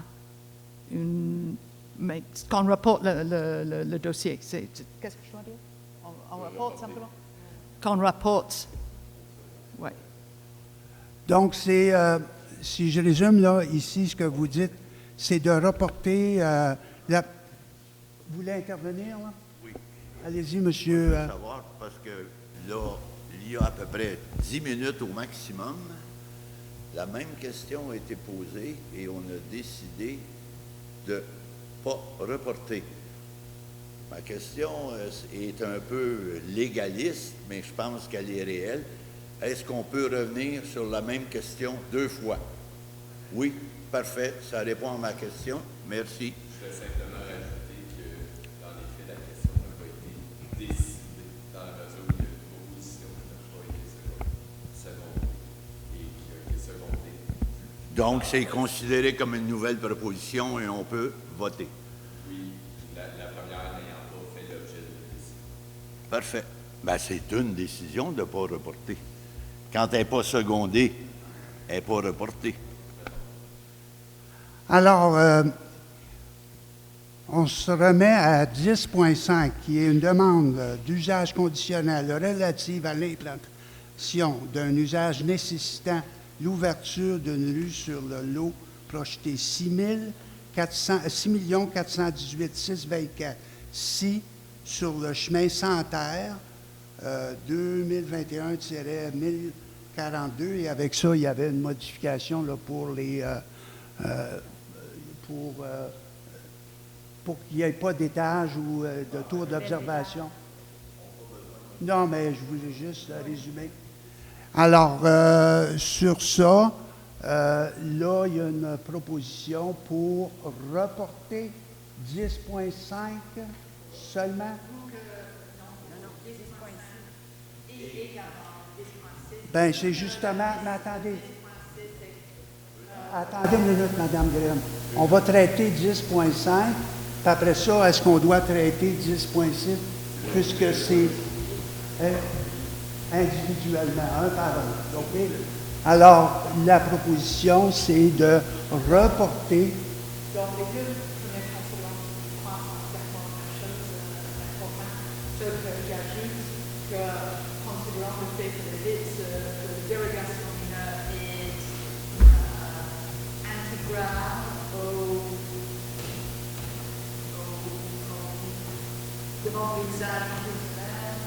mais qu'on rapporte le dossier. Qu'est-ce que je dois dire? On rapporte simplement? Qu'on rapporte, oui. Donc, c'est, si je résume là, ici, ce que vous dites, c'est de reporter Vous voulez intervenir, là? Oui. Allez-y, monsieur. Je veux savoir, parce que là, il y a à peu près 10 minutes au maximum, la même question a été posée et on a décidé de ne pas reporter. Ma question est un peu légaliste, mais je pense qu'elle est réelle. Est-ce qu'on peut revenir sur la même question 2 fois? Oui, parfait, ça répond à ma question. Merci. Je vais simplement Donc, c'est considéré comme une nouvelle proposition et on peut voter. Oui, la première n'ayant pas fait l'objet de décision. Parfait. Ben, c'est une décision de ne pas reporter. Quand elle n'est pas secondée, elle n'est pas reportée. Alors, on se remet à 10.5, qui est une demande d'usage conditionnel relative à l'implantation d'un usage nécessitant l'ouverture d'une rue sur le lot projeté 6 624 si sur le chemin Santerre 2021-1042. Et avec ça, il y avait une modification là, pour qu'il n'y ait pas d'étage ou de tour d'observation. Non, mais je voulais juste résumer. Alors, sur ça, là, il y a une proposition pour reporter 10.5 seulement. Bien, c'est justement, mais attendez. Attendez une minute, Mme Graham. On va traiter 10.5, puis après ça, est-ce qu'on doit traiter 10.6, puisque c'est individuellement, un par un. OK? Alors, la proposition, c'est de reporter. Donc, les deux premières consultants prennent entièrement la chose importante, ce que j'ajoute que considérant le fait que la dérogation est intégrale devant l'usage conditionnel,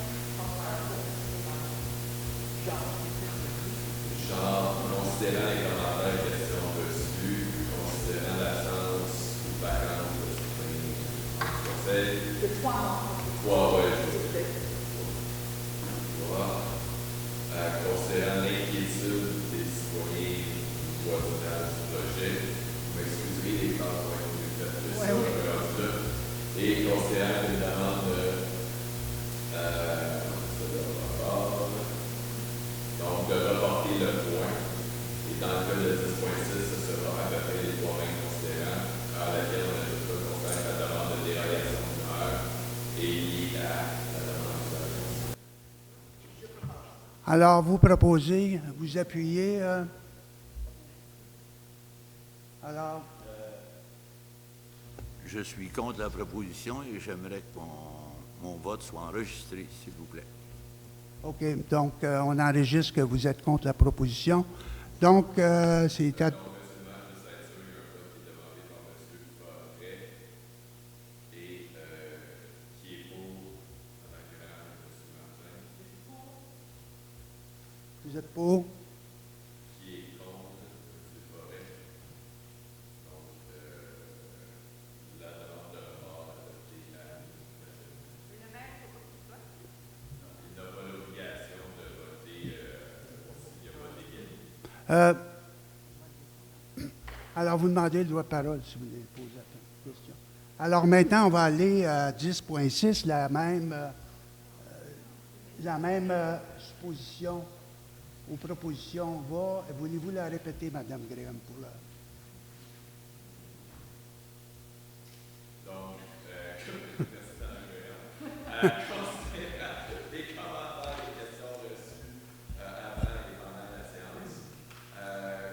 Genre, considérant les commentaires et questions reçues, considérant l'absence ou vacance de certains conseils. de 3 mois. 3, ouais, considérant l'inquiétude des citoyens du voisinage du projet, vous m'excuserez, les phrases ont été faites plus sur le candidat, et considérant une demande donc de reporter le point, et dans le cas de 10.6, ce sera à peu près les 3 mêmes considérants, à laquelle on ajoute le conseil la demande de dérogation d'une heure et liée à la demande d'usage. Alors, vous proposez, vous appuyez. Alors. Je suis contre la proposition et j'aimerais que mon vote soit enregistré, s'il vous plaît. OK. Donc, on enregistre que vous êtes contre la proposition. Donc, c'est à... Vous êtes pour? Qui est contre M. Forêt. Donc, la demande de report adoptée à il n'a pas l'obligation de voter s'il n'y a pas d'équipe. Alors, vous demandez le droit de parole si vous voulez poser la question. Alors, maintenant, on va aller à 10.6, la même supposition ou proposition. Voulez-vous la répéter, Mme Graham, pour la... Donc, comme le président Graham, considérant les commentaires et questions reçues avant et pendant la séance,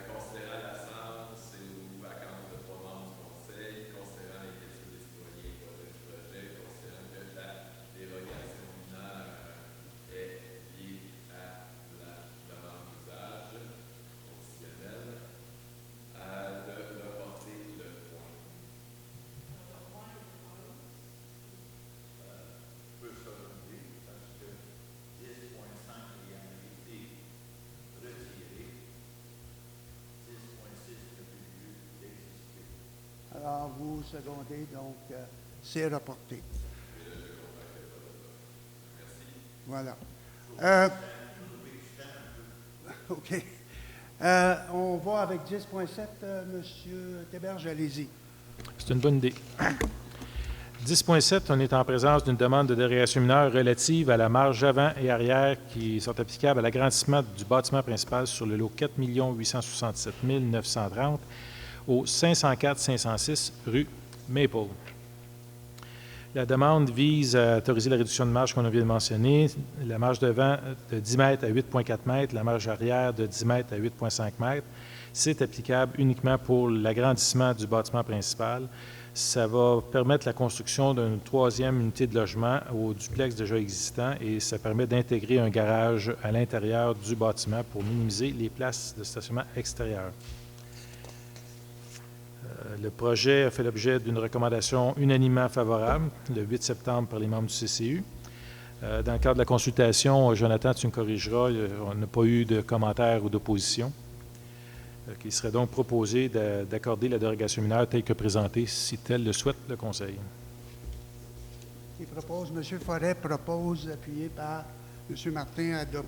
considérant l'absence ou vacance de 3 membres du Conseil, considérant l'inquiétude des citoyens pour le projet, considérant que la dérogation mineure est liée à la demande d'usage conditionnel, de reporter le point. Peut se remonter parce que 10.5 ayant été retiré, 10.6 n'a plus lieu d'exister. Alors, vous secondez, donc, c'est reporté. Voilà. OK. On va avec 10.7, M. Théberge, allez-y. C'est une bonne idée. 10.7, on est en présence d'une demande de dérogation mineure relative à la marge avant et arrière qui sont applicables à l'agrandissement du bâtiment principal sur le lot 4 867 930 au 504-506 rue Maple. La demande vise à autoriser la réduction de marge qu'on vient de mentionner, la marge devant de 10 mètres à 8,4 mètres, la marge arrière de 10 mètres à 8,5 mètres. C'est applicable uniquement pour l'agrandissement du bâtiment principal. Ça va permettre la construction d'une 3e unité de logement au duplex déjà existant et ça permet d'intégrer un garage à l'intérieur du bâtiment pour minimiser les places de stationnement extérieures. Le projet a fait l'objet d'une recommandation unanimement favorable le 8 septembre par les membres du CCU. Dans le cadre de la consultation, Jonathan, tu me corrigeras, on n'a pas eu de commentaires ou d'opposition. Il serait donc proposé d'accorder la dérogation mineure telle que présentée, si tel le souhaite le Conseil. Il propose, M. Forêt propose, appuyé par M. Martin, adopte.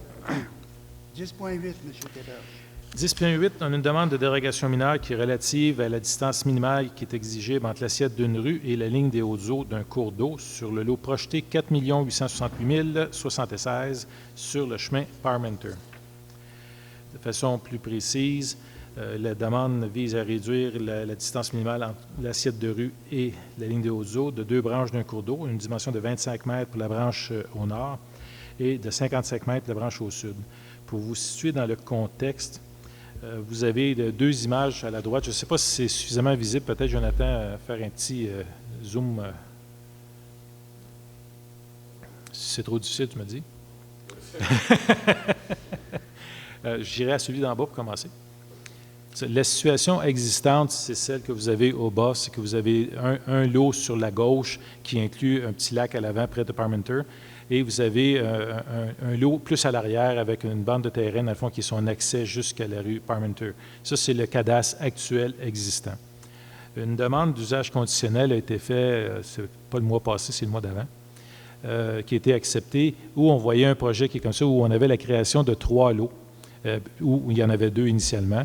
10.8, M. Taylor. 10.8, on a une demande de dérogation mineure qui est relative à la distance minimale qui est exigible entre l'assiette d'une rue et la ligne des hautes eaux d'un cours d'eau sur le lot projeté 4 868 076 sur le chemin Parmenter. De façon plus précise, la demande vise à réduire la distance minimale entre l'assiette de rue et la ligne des hautes eaux de 2 branches d'un cours d'eau, une dimension de 25 mètres pour la branche au nord et de 55 mètres pour la branche au sud. Pour vous situer dans le contexte, vous avez 2 images à la droite. Je ne sais pas si c'est suffisamment visible. Peut-être, Jonathan, faire un petit zoom. Si c'est trop difficile, tu me dis. J'irai à celui d'en bas pour commencer. La situation existante, c'est celle que vous avez au bas, c'est que vous avez un lot sur la gauche qui inclut un petit lac à l'avant près de Parmenter, et vous avez un lot plus à l'arrière avec une bande de terrain, dans le fond, qui est son accès jusqu'à la rue Parmenter. Ça, c'est le cadastre actuel existant. Une demande d'usage conditionnel a été faite, c'est pas le mois passé, c'est le mois d'avant, qui a été acceptée, où on voyait un projet qui est comme ça, où on avait la création de 3 lots, où il y en avait 2 initialement,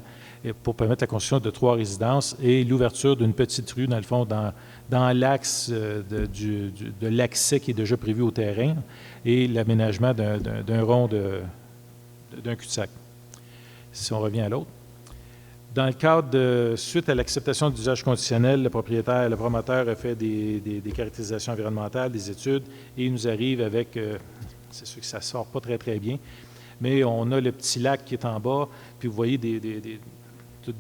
pour permettre la construction de 3 résidences et l'ouverture d'une petite rue, dans le fond, dans l'axe de l'accès qui est déjà prévu au terrain et l'aménagement d'un rond d'un cul-de-sac. Si on revient à l'autre. Dans le cadre suite à l'acceptation d'usage conditionnel, le promoteur a fait des caractérisations environnementales, des études, et il nous arrive avec, c'est sûr que ça ne sort pas très, très bien, mais on a le petit lac qui est en bas, puis vous voyez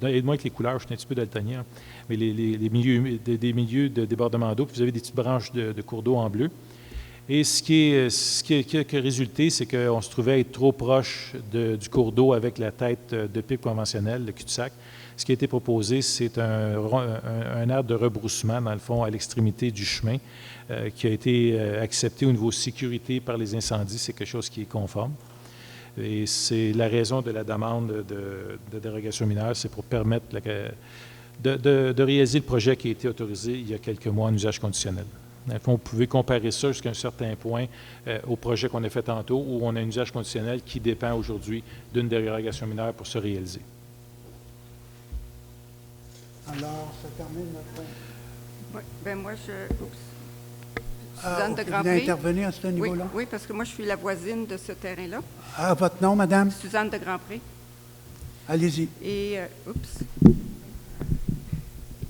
aide-moi avec les couleurs, je suis un petit peu daltonien, mais des milieux de débordement d'eau, puis vous avez des petites branches de cours d'eau en bleu. Et ce qui a résulté, c'est qu'on se trouvait à être trop proche du cours d'eau avec la tête de pipe conventionnelle, le cul-de-sac. Ce qui a été proposé, c'est un aire de rebroussement, dans le fond, à l'extrémité du chemin, qui a été accepté au niveau sécurité par les incendies. C'est quelque chose qui est conforme. Et c'est la raison de la demande de dérogation mineure, c'est pour permettre de réaliser le projet qui a été autorisé il y a quelques mois en usage conditionnel. Dans le fond, vous pouvez comparer ça jusqu'à un certain point au projet qu'on a fait tantôt, où on a un usage conditionnel qui dépend aujourd'hui d'une dérogation mineure pour se réaliser. Alors, ça termine notre... Oui, bien moi, Suzanne de vous Grandpré. voulez intervenir à ce niveau-là? Oui, parce que moi, je suis la voisine de ce terrain-là. Ah, votre nom, madame? Suzanne de Grandpré. Allez-y.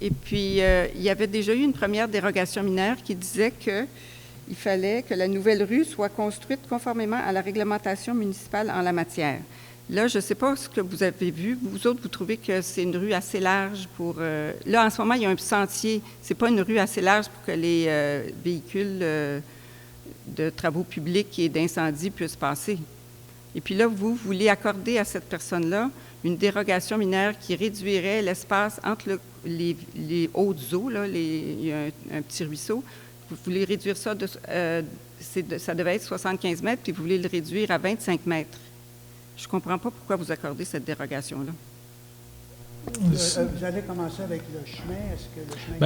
Et puis, il y avait déjà eu une première dérogation mineure qui disait qu'il fallait que la nouvelle rue soit construite conformément à la réglementation municipale en la matière. Là, je ne sais pas ce que vous avez vu. Vous autres, vous trouvez que c'est une rue assez large pour... là, en ce moment, il y a un sentier. Ce n'est pas une rue assez large pour que les véhicules de travaux publics et d'incendie puissent passer. Et puis là, vous voulez accorder à cette personne-là une dérogation mineure qui réduirait l'espace entre les hautes eaux, là, il y a un petit ruisseau. Vous voulez réduire ça, ça devait être 75 mètres, puis vous voulez le réduire à 25 mètres. Je ne comprends pas pourquoi vous accordez cette dérogation-là. Vous allez commencer avec le chemin. Est-ce que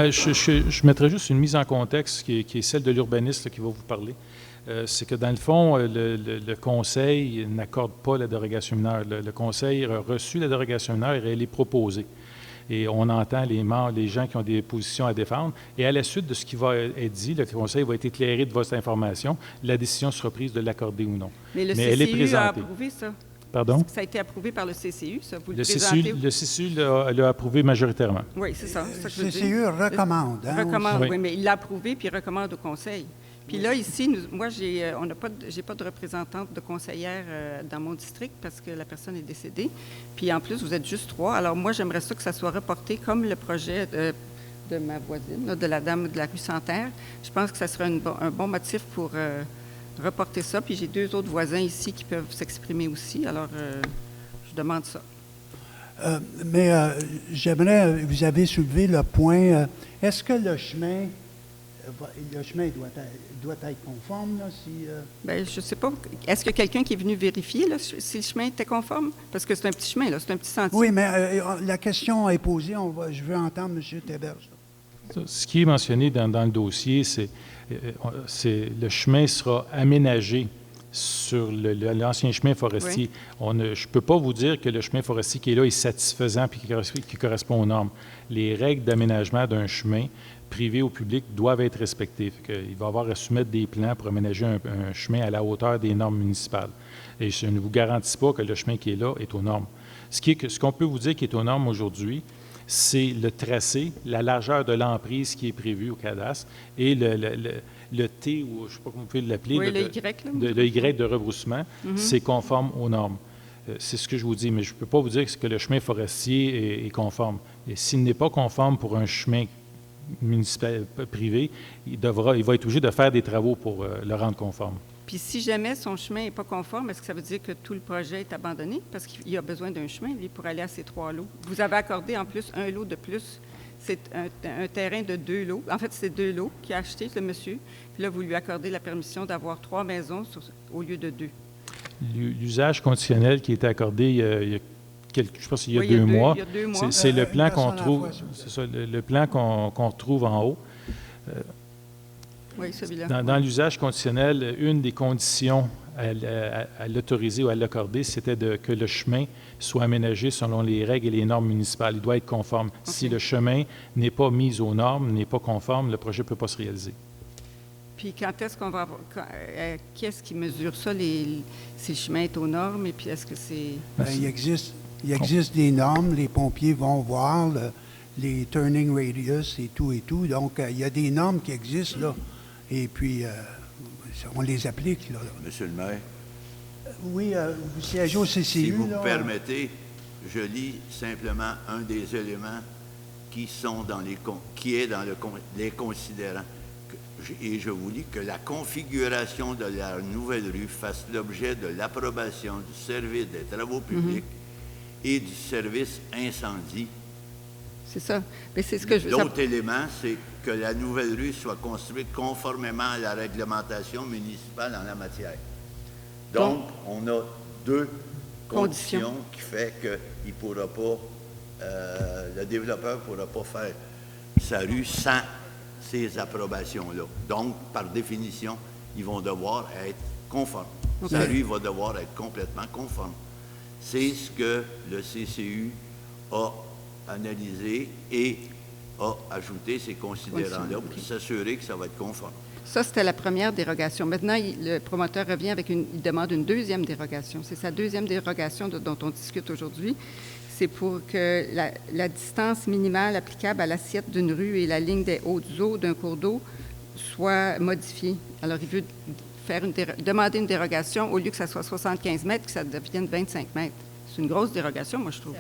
le chemin... Je mettrai juste une mise en contexte qui est celle de l'urbaniste qui va vous parler. C'est que dans le fond, le Conseil n'accorde pas la dérogation mineure. Le Conseil a reçu la dérogation mineure et elle est proposée. et on entend les gens qui ont des positions à défendre. Et à la suite de ce qui va être dit, le Conseil va être éclairé de votre information. La décision sera prise de l'accorder ou non. Mais le elle est CCU a présentée. approuvé ça. Pardon? Ça a été approuvé par le CCU, ça? Vous le Le présentez? CCU l'a approuvé majoritairement. Oui, c'est ça. C'est ça que je veux dire. CCU recommande. Hein, Recommande, aussi. oui, mais il l'a approuvé puis il recommande au Conseil. Puis là, ici, moi, j'ai pas de représentante de conseillère dans mon district parce que la personne est décédée. Puis en plus, vous êtes juste 3. Alors moi, j'aimerais ça que ça soit reporté comme le projet de ma voisine, là, de la dame de la rue Santerre. Je pense que ça serait un bon motif pour reporter ça. Puis j'ai 2 autres voisins ici qui peuvent s'exprimer aussi. Alors, je demande ça. Mais j'aimerais, vous avez soulevé le point, est-ce que le chemin doit être conforme, là, si... Bien, je ne sais pas. Est-ce que quelqu'un qui est venu vérifier là, si le chemin était conforme? Parce que c'est un petit chemin, là, c'est un petit sentier. Oui, mais la question est posée, je veux entendre M. Théberge. Ce qui est mentionné dans le dossier, c'est le chemin sera aménagé sur l'ancien chemin forestier. Je ne peux pas vous dire que le chemin forestier qui est là est satisfaisant et qui correspond aux normes. Les règles d'aménagement d'un chemin privé ou public doivent être respectées. Il va y avoir à soumettre des plans pour aménager un chemin à la hauteur des normes municipales. Et je ne vous garantis pas que le chemin qui est là est aux normes. Ce qu'on peut vous dire qui est aux normes aujourd'hui, c'est le tracé, la largeur de l'emprise qui est prévue au cadastre et le T, ou je ne sais pas comment vous pouvez l'appeler, oui, le Y, là. Le Y de rebroussement, c'est conforme aux normes. C'est ce que je vous dis, mais je ne peux pas vous dire que le chemin forestier est conforme. Et s'il n'est pas conforme pour un chemin municipal privé, il va être obligé de faire des travaux pour le rendre conforme. Puis si jamais son chemin n'est pas conforme, est-ce que ça veut dire que tout le projet est abandonné? Parce qu'il a besoin d'un chemin, lui, pour aller à ces 3 lots. Vous avez accordé en plus un lot de plus. C'est un terrain de 2 lots. En fait, c'est 2 lots qu'il a acheté, le monsieur. Puis là, vous lui accordez la permission d'avoir 3 maisons au lieu de 2. L'usage conditionnel qui a été accordé je pense qu'il y a Oui, 2 mois. Il y a 2 mois. C'est le plan qu'on personne à la trouve. fois, s'il vous plaît. C'est ça, le plan qu'on retrouve en haut. Oui, celui-là. Dans l'usage conditionnel, une des conditions à l'autoriser ou à l'accorder, c'était que le chemin soit aménagé selon les règles et les normes municipales. Il doit être conforme. Okay. Si le chemin n'est pas mis aux normes, n'est pas conforme, le projet ne peut pas se réaliser. Puis quand est-ce qu'on va avoir... qui est-ce qui mesure ça, si le chemin est aux normes, et puis est-ce que c'est... Il existe des normes, les pompiers vont voir les turning radius et tout. Donc, il y a des normes qui existent, là. Et puis, on les applique, là. Monsieur le maire. Oui, vous siégez au CCU, si vous là. me permettez, je lis simplement un des éléments qui est dans les considérants. Et je vous lis que la configuration de la nouvelle rue fasse l'objet de l'approbation du service des travaux publics et du service incendie. C'est ça. Mais c'est ce que je veux dire. L'autre élément, c'est que la nouvelle rue soit construite conformément à la réglementation municipale en la matière. Donc, on a 2 conditions qui fait que il pourra pas, le développeur ne pourra pas faire sa rue sans ces approbations-là. Donc, par définition, ils vont devoir être conformes. Okay. Sa rue va devoir être complètement conforme. C'est ce que le CCU a analysé et a ajouté ces considérants-là pour s'assurer que ça va être conforme. Ça, c'était la première dérogation. Maintenant, le promoteur revient il demande une 2e dérogation. C'est sa 2e dérogation dont on discute aujourd'hui. C'est pour que la distance minimale applicable à l'assiette d'une rue et la ligne des hautes eaux d'un cours d'eau soit modifiée. Alors, il veut demander une dérogation au lieu que ça soit 75 mètres, que ça devienne 25 mètres. C'est une grosse dérogation, moi, je trouve.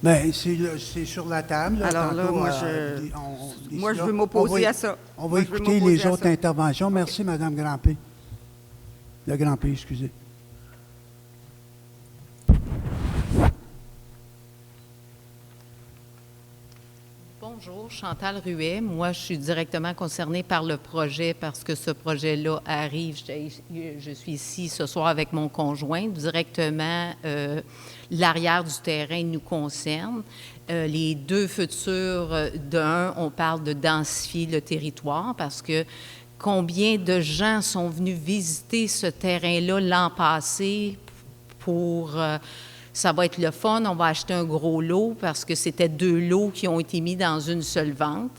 Bien, c'est sur la table. Là, alors tantôt, moi, je veux m'opposer à ça. On va écouter les autres interventions. Merci, Mme Grandpé. Le Grandpé, excusez. Bonjour, Chantal Ruet. Moi, je suis directement concernée par le projet parce que ce projet-là arrive. Je suis ici ce soir avec mon conjoint. Directement, l'arrière du terrain nous concerne. Les 2 futurs, on parle de densifier le territoire parce que combien de gens sont venus visiter ce terrain-là l'an passé pour Ça va être le fun, on va acheter un gros lot parce que c'était 2 lots qui ont été mis dans une seule vente.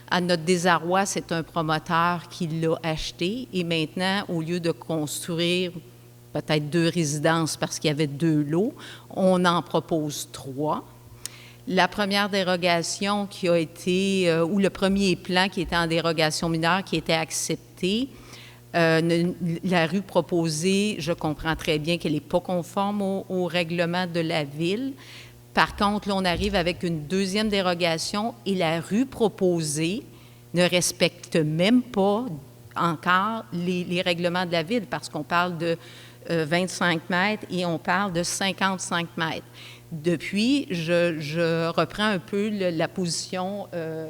À notre désarroi, c'est un promoteur qui l'a acheté et maintenant, au lieu de construire peut-être 2 résidences parce qu'il y avait 2 lots, on en propose 3. La première dérogation qui a été, ou le premier plan qui était en dérogation mineure qui était accepté, la rue proposée, je comprends très bien qu'elle n'est pas conforme au règlement de la ville. Par contre, là, on arrive avec une deuxième dérogation et la rue proposée ne respecte même pas encore les règlements de la ville parce qu'on parle de 25 mètres et on parle de 55 mètres. Depuis, je reprends un peu la position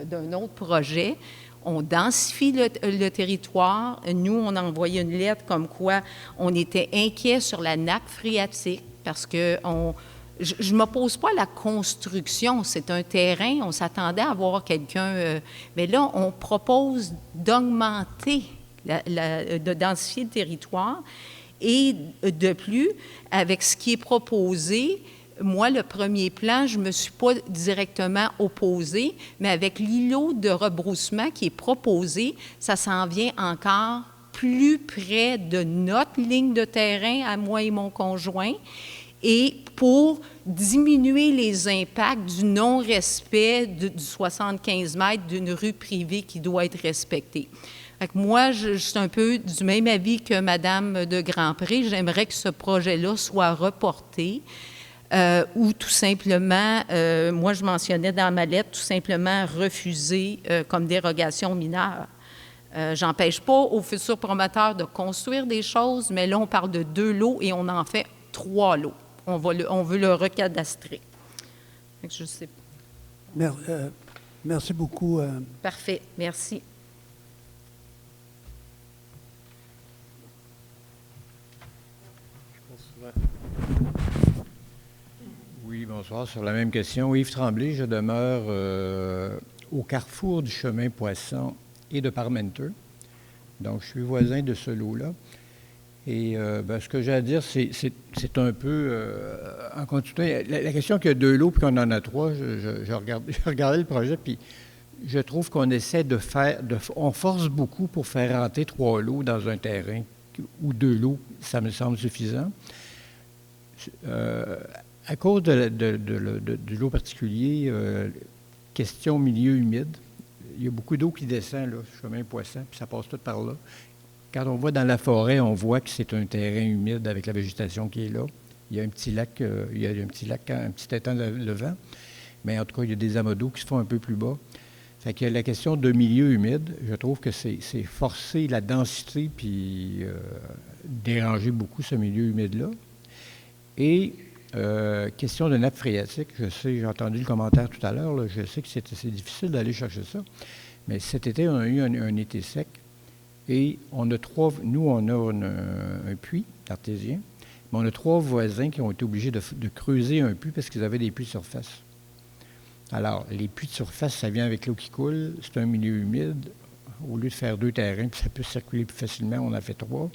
d'un autre projet. On densifie le territoire. Nous, on a envoyé une lettre comme quoi on était inquiet sur la nappe phréatique parce que je ne m'oppose pas à la construction. C'est un terrain. On s'attendait à voir quelqu'un. Mais là, on propose d'augmenter, de densifier le territoire. Et de plus, avec ce qui est proposé, moi, le premier plan, je ne me suis pas directement opposée, mais avec l'îlot de rebroussement qui est proposé, ça s'en vient encore plus près de notre ligne de terrain, à moi et mon conjoint, et pour diminuer les impacts du non-respect du 75 mètres d'une rue privée qui doit être respectée. Fait que moi, je suis un peu du même avis que Mme de Grandpré. J'aimerais que ce projet-là soit reporté. Ou tout simplement, moi je mentionnais dans ma lettre, tout simplement refuser comme dérogation mineure. J'empêche pas aux futurs promoteurs de construire des choses, mais là on parle de 2 lots et on en fait 3 lots. On veut le recadastrer. Fait que je sais pas. Merci beaucoup. Parfait, merci. Oui, bonsoir. Sur la même question, Yves Tremblay, je demeure au carrefour du chemin Poisson et de Parmentier. Donc, je suis voisin de ce lot-là. Et ce que j'ai à dire, c'est un peu en continuant. La question qu'il y a 2 lots puis qu'on en a 3, je regardais le projet, puis je trouve qu'on essaie de faire... on force beaucoup pour faire rentrer 3 lots dans un terrain, ou 2 lots, ça me semble suffisant. À cause du lot particulier, question milieu humide, il y a beaucoup d'eau qui descend, là, chemin Poisson, puis ça passe tout par là. Quand on va dans la forêt, on voit que c'est un terrain humide avec la végétation qui est là. Il y a un petit lac, un petit étang de vent, mais en tout cas, il y a des amas d'eau qui se font un peu plus bas. Fait que la question de milieu humide, je trouve que c'est forcer la densité puis déranger beaucoup ce milieu humide-là. Et question de nappe phréatique, je sais, j'ai entendu le commentaire tout à l'heure, je sais que c'est difficile d'aller chercher ça, mais cet été, on a eu un été sec et on a un puits artésien, mais on a 3 voisins qui ont été obligés de creuser un puits parce qu'ils avaient des puits de surface. Alors, les puits de surface, ça vient avec l'eau qui coule, c'est un milieu humide. Au lieu de faire 2 terrains, puis ça peut circuler plus facilement, on en a fait 3.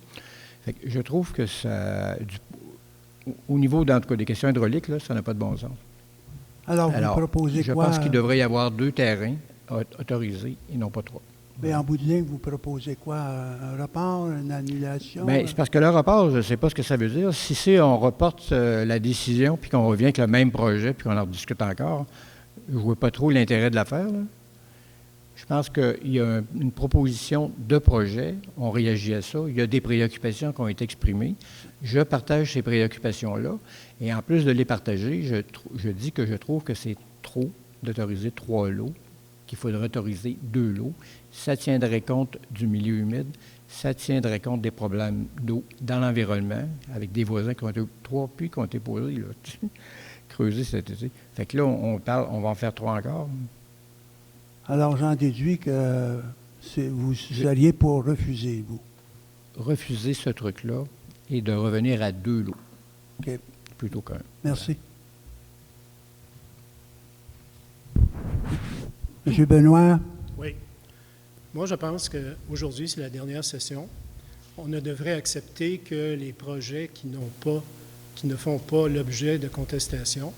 Fait que je trouve que ça... Au niveau, en tout cas, des questions hydrauliques, là, ça n'a pas de bon sens. Alors, vous proposez je quoi? Je pense qu'il devrait y avoir 2 terrains autorisés et non pas 3. Mais en bout de ligne, vous proposez quoi? Un report, une annulation? Bien, c'est parce que le report, je ne sais pas ce que ça veut dire. Si on reporte la décision puis qu'on revient avec le même projet puis qu'on en rediscute encore, je ne vois pas trop l'intérêt de l'affaire, là. Je pense qu'il y a une proposition de projet, on réagit à ça, il y a des préoccupations qui ont été exprimées. Je partage ces préoccupations-là, et en plus de les partager, je dis que je trouve que c'est trop d'autoriser 3 lots, qu'il faudrait autoriser 2 lots. Ça tiendrait compte du milieu humide, ça tiendrait compte des problèmes d'eau dans l'environnement, avec des voisins qui ont été 3 puits qui ont été posés, là, creusés cet été. Fait que là, on va en faire 3 encore. Alors, j'en déduis que vous seriez pour refuser, vous. Refuser ce truc-là et de revenir à 2 lots. OK. Plutôt qu'un. Merci. M. Benoît? Oui. Moi, je pense qu'aujourd'hui, c'est la dernière session. On ne devrait accepter que les projets qui n'ont pas qui ne font pas l'objet de contestation.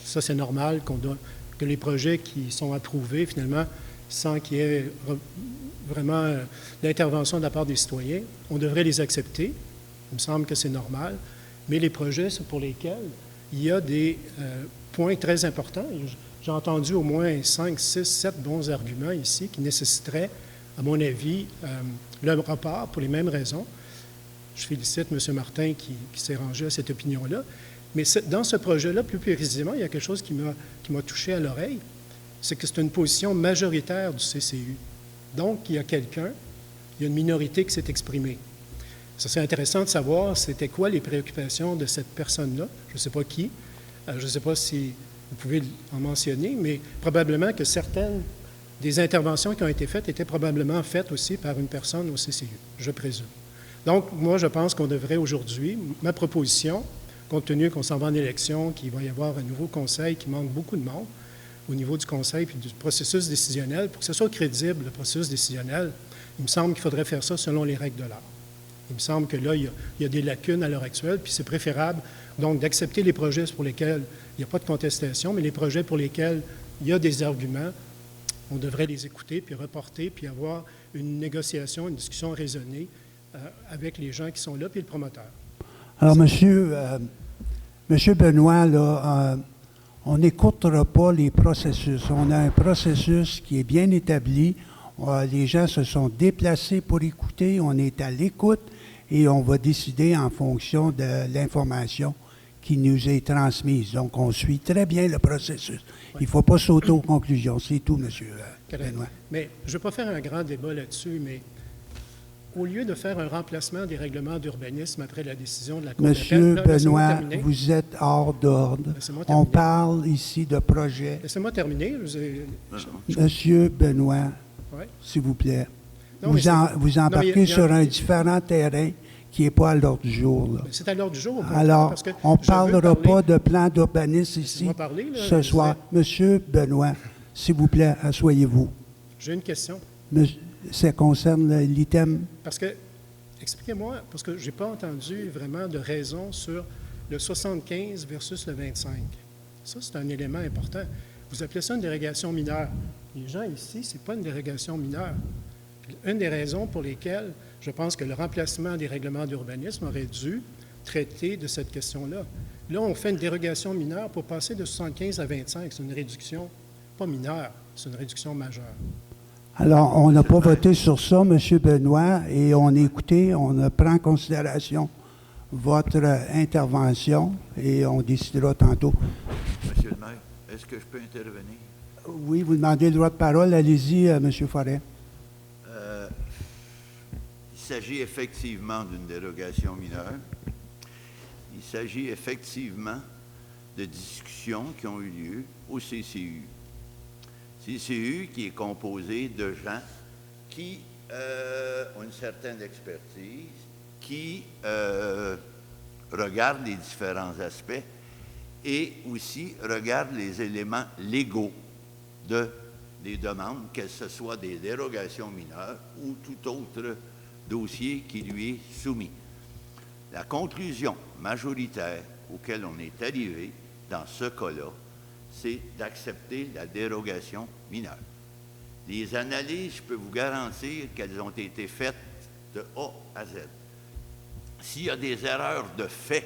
Ça, c'est normal que les projets qui sont approuvés, finalement, sans qu'il y ait vraiment d'intervention de la part des citoyens, on devrait les accepter. Il me semble que c'est normal. Mais les projets pour lesquels il y a des points très importants, j'ai entendu au moins 5, 6, 7 bons arguments ici qui nécessiteraient, à mon avis, le report pour les mêmes raisons. Je félicite M. Martin qui s'est rangé à cette opinion-là. Mais dans ce projet-là, plus précisément, il y a quelque chose qui m'a touché à l'oreille, c'est que c'est une position majoritaire du CCU. Donc, il y a une minorité qui s'est exprimée. Ça serait intéressant de savoir c'était quoi les préoccupations de cette personne-là. Je ne sais pas qui. Je ne sais pas si vous pouvez en mentionner, mais probablement que certaines des interventions qui ont été faites étaient probablement faites aussi par une personne au CCU, je présume. Donc, moi, je pense qu'on devrait aujourd'hui, ma proposition, compte tenu qu'on s'en va en élection, qu'il va y avoir un nouveau conseil qui manque beaucoup de monde au niveau du conseil puis du processus décisionnel, pour que ce soit crédible, le processus décisionnel, il me semble qu'il faudrait faire ça selon les règles de l'art. Il me semble que là, il y a des lacunes à l'heure actuelle, puis c'est préférable, donc, d'accepter les projets pour lesquels il n'y a pas de contestation, mais les projets pour lesquels il y a des arguments, on devrait les écouter, puis reporter, puis avoir une négociation, une discussion raisonnée avec les gens qui sont là, puis le promoteur. Alors, Monsieur Benoît, là, on n'écoutera pas les processus. On a un processus qui est bien établi. Les gens se sont déplacés pour écouter. On est à l'écoute et on va décider en fonction de l'information qui nous est transmise. Donc, on suit très bien le processus. Il ne faut pas sauter aux conclusions. C'est tout, M. Benoît. Mais je ne vais pas faire un grand débat là-dessus, mais au lieu de faire un remplacement des règlements d'urbanisme après la décision de la Cour Monsieur Benoît, vous êtes hors d'ordre. On parle ici de projet. Laissez-moi terminer. Monsieur Benoît, s'il vous plaît. Vous embarquez sur un différent terrain qui n'est pas à l'ordre du jour. C'est à l'ordre du jour. Alors, on ne parlera pas de plan d'urbanisme ici ce soir. Monsieur Benoît, s'il vous plaît, asseyez-vous. J'ai une question. Ça concerne l'item? Parce que, expliquez-moi, parce que je n'ai pas entendu vraiment de raison sur le 75 versus le 25. Ça, c'est un élément important. Vous appelez ça une dérogation mineure. Les gens ici, ce n'est pas une dérogation mineure. Une des raisons pour lesquelles je pense que le remplacement des règlements d'urbanisme aurait dû traiter de cette question-là. Là, on fait une dérogation mineure pour passer de 75 à 25. C'est une réduction, pas mineure, c'est une réduction majeure. Alors, on n'a pas voté sur ça, M. Benoît, et on a écouté, on prend en considération votre intervention et on décidera tantôt. Monsieur le maire, est-ce que je peux intervenir? Oui, vous demandez le droit de parole. Allez-y, M. Forêt. Il s'agit effectivement d'une dérogation mineure. Il s'agit effectivement de discussions qui ont eu lieu au CCU. CCU qui est composé de gens qui ont une certaine expertise, qui regardent les différents aspects et aussi regardent les éléments légaux des demandes, que ce soit des dérogations mineures ou tout autre dossier qui lui est soumis. La conclusion majoritaire auquel on est arrivé dans ce cas-là, c'est d'accepter la dérogation mineure. Les analyses, je peux vous garantir qu'elles ont été faites de A à Z. S'il y a des erreurs de fait,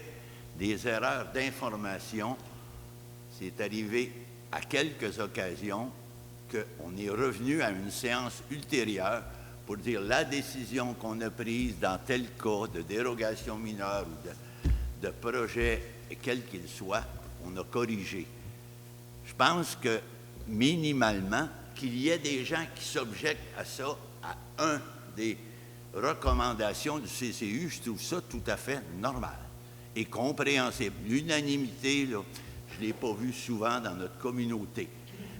des erreurs d'information, c'est arrivé à quelques occasions qu'on est revenu à une séance ultérieure pour dire la décision qu'on a prise dans tel cas de dérogation mineure ou de projet, quel qu'il soit, on a corrigé. Je pense que, minimalement, qu'il y ait des gens qui s'objectent à ça, à un des recommandations du CCU, je trouve ça tout à fait normal et compréhensible. L'unanimité, là, je ne l'ai pas vu souvent dans notre communauté.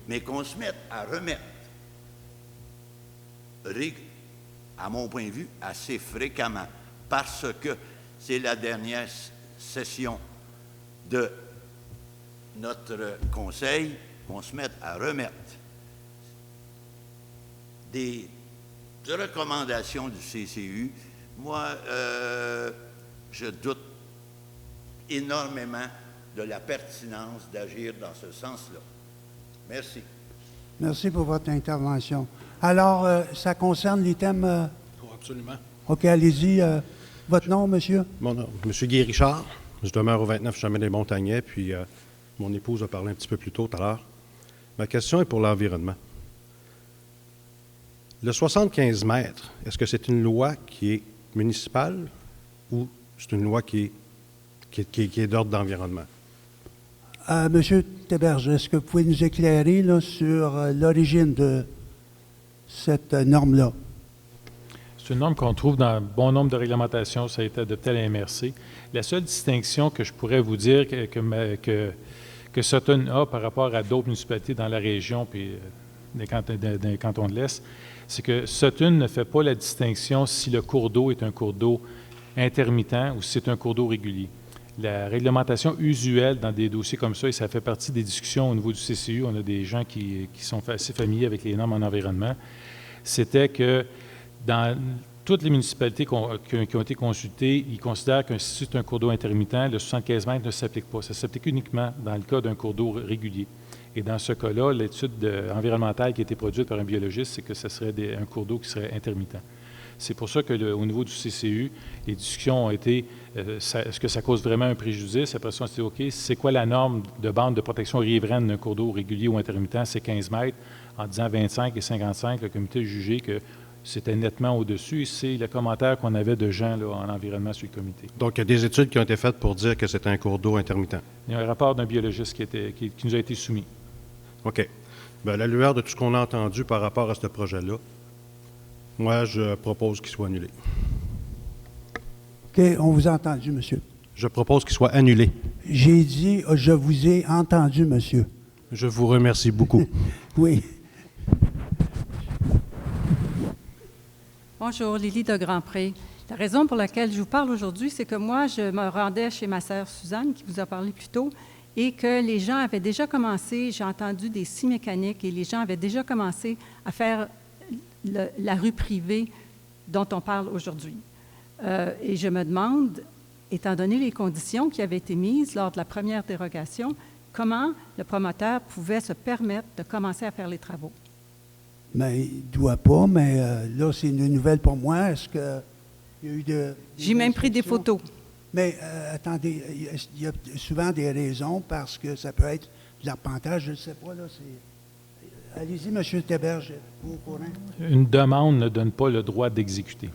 Mais qu'on se mette à remettre, à mon point de vue, assez fréquemment, parce que c'est la dernière session de notre conseil, qu'on se mette à remettre des recommandations du CCU. Moi, je doute énormément de la pertinence d'agir dans ce sens-là. Merci. Merci pour votre intervention. Alors, ça concerne les thèmes... Oh, absolument. OK, allez-y. Votre nom, monsieur? Mon nom, M. Guy Richard. Je demeure au 29 Chemin des Montagnais, puis mon épouse a parlé un petit peu plus tôt tout à l'heure. Ma question est pour l'environnement. Le 75 mètres, est-ce que c'est une loi qui est municipale ou c'est une loi qui est d'ordre d'environnement? Monsieur Théberge, est-ce que vous pouvez nous éclairer là, sur l'origine de cette norme-là? C'est une norme qu'on trouve dans bon nombre de réglementations. Ça a été adopté à la MRC. La seule distinction que je pourrais vous dire que Sutton a par rapport à d'autres municipalités dans la région puis des cantons de l'Est, c'est que Sutton ne fait pas la distinction si le cours d'eau est un cours d'eau intermittent ou si c'est un cours d'eau régulier. La réglementation usuelle dans des dossiers comme ça, et ça fait partie des discussions au niveau du CCU, on a des gens qui sont assez familiers avec les normes en environnement, c'était que dans toutes les municipalités qui ont été consultées, ils considèrent que si c'est un cours d'eau intermittent, le 75 mètres ne s'applique pas. Ça s'applique uniquement dans le cas d'un cours d'eau régulier. Et dans ce cas-là, l'étude environnementale qui a été produite par un biologiste, c'est que ce serait un cours d'eau qui serait intermittent. C'est pour ça qu'au niveau du CCU, les discussions ont été, est-ce que ça cause vraiment un préjudice? Après ça, on s'est dit, OK, c'est quoi la norme de bande de protection riveraine d'un cours d'eau régulier ou intermittent? C'est 15 mètres. En disant 25 et 55, le comité a jugé que c'était nettement au-dessus. C'est le commentaire qu'on avait de gens là, en environnement sur le comité. Donc, il y a des études qui ont été faites pour dire que c'était un cours d'eau intermittent. Il y a un rapport d'un biologiste qui nous a été soumis. OK. Bien, à la lueur de tout ce qu'on a entendu par rapport à ce projet-là, moi, je propose qu'il soit annulé. OK, on vous a entendu, monsieur. Je propose qu'il soit annulé. J'ai dit, je vous ai entendu, monsieur. Je vous remercie beaucoup. Oui. Bonjour, Lily de Grandpré. La raison pour laquelle je vous parle aujourd'hui, c'est que moi, je me rendais chez ma sœur Suzanne, qui vous a parlé plus tôt, et que les gens avaient déjà commencé, j'ai entendu des scies mécaniques, et les gens avaient déjà commencé à faire la rue privée dont on parle aujourd'hui. Et je me demande, étant donné les conditions qui avaient été mises lors de la première dérogation, comment le promoteur pouvait se permettre de commencer à faire les travaux. Mais il ne doit pas, mais là, c'est une nouvelle pour moi. Est-ce qu'il y a eu de... J'ai même pris des photos. Mais attendez, il y a souvent des raisons parce que ça peut être de l'arpentage, je ne sais pas, là, c'est... Allez-y, M. Théberge, vous au courant? Une demande ne donne pas le droit d'exécuter.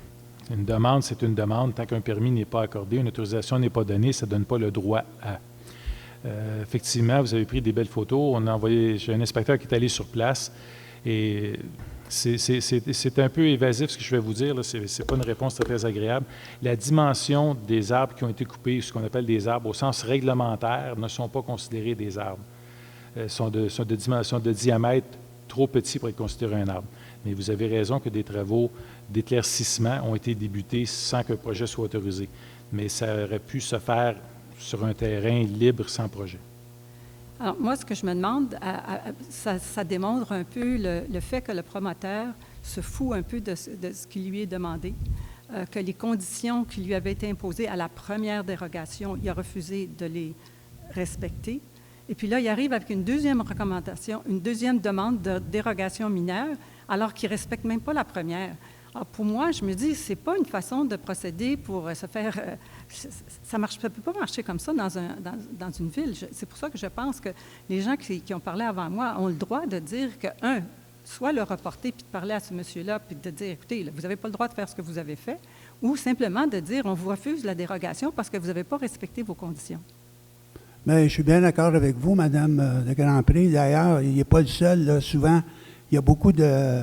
Une demande, c'est une demande. Tant qu'un permis n'est pas accordé, une autorisation n'est pas donnée, ça ne donne pas le droit à. Effectivement, vous avez pris des belles photos. On a envoyé, j'ai un inspecteur qui est allé sur place et c'est un peu évasif ce que je vais vous dire. Ce n'est pas une réponse très, très agréable. La dimension des arbres qui ont été coupés, ce qu'on appelle des arbres au sens réglementaire, ne sont pas considérés des arbres. Sont de dimension de diamètre trop petit pour être considéré un arbre. Mais vous avez raison que des travaux d'éclaircissement ont été débutés sans qu'un projet soit autorisé. Mais ça aurait pu se faire sur un terrain libre sans projet. Alors, moi, ce que je me demande, ça démontre un peu le fait que le promoteur se fout un peu de ce qui lui est demandé, que les conditions qui lui avaient été imposées à la première dérogation, il a refusé de les respecter. Et puis là, il arrive avec une deuxième recommandation, une deuxième demande de dérogation mineure, alors qu'il ne respecte même pas la première. Alors pour moi, je me dis, ce n'est pas une façon de procéder pour se faire... ça ne peut pas marcher comme ça dans une ville. C'est pour ça que je pense que les gens qui ont parlé avant moi ont le droit de dire que, soit le reporter puis de parler à ce monsieur-là puis de dire, écoutez, vous n'avez pas le droit de faire ce que vous avez fait, ou simplement de dire, on vous refuse la dérogation parce que vous n'avez pas respecté vos conditions. Bien, je suis bien d'accord avec vous, Madame de Grandpré. D'ailleurs, il n'est pas le seul. Là. Souvent, il y a beaucoup de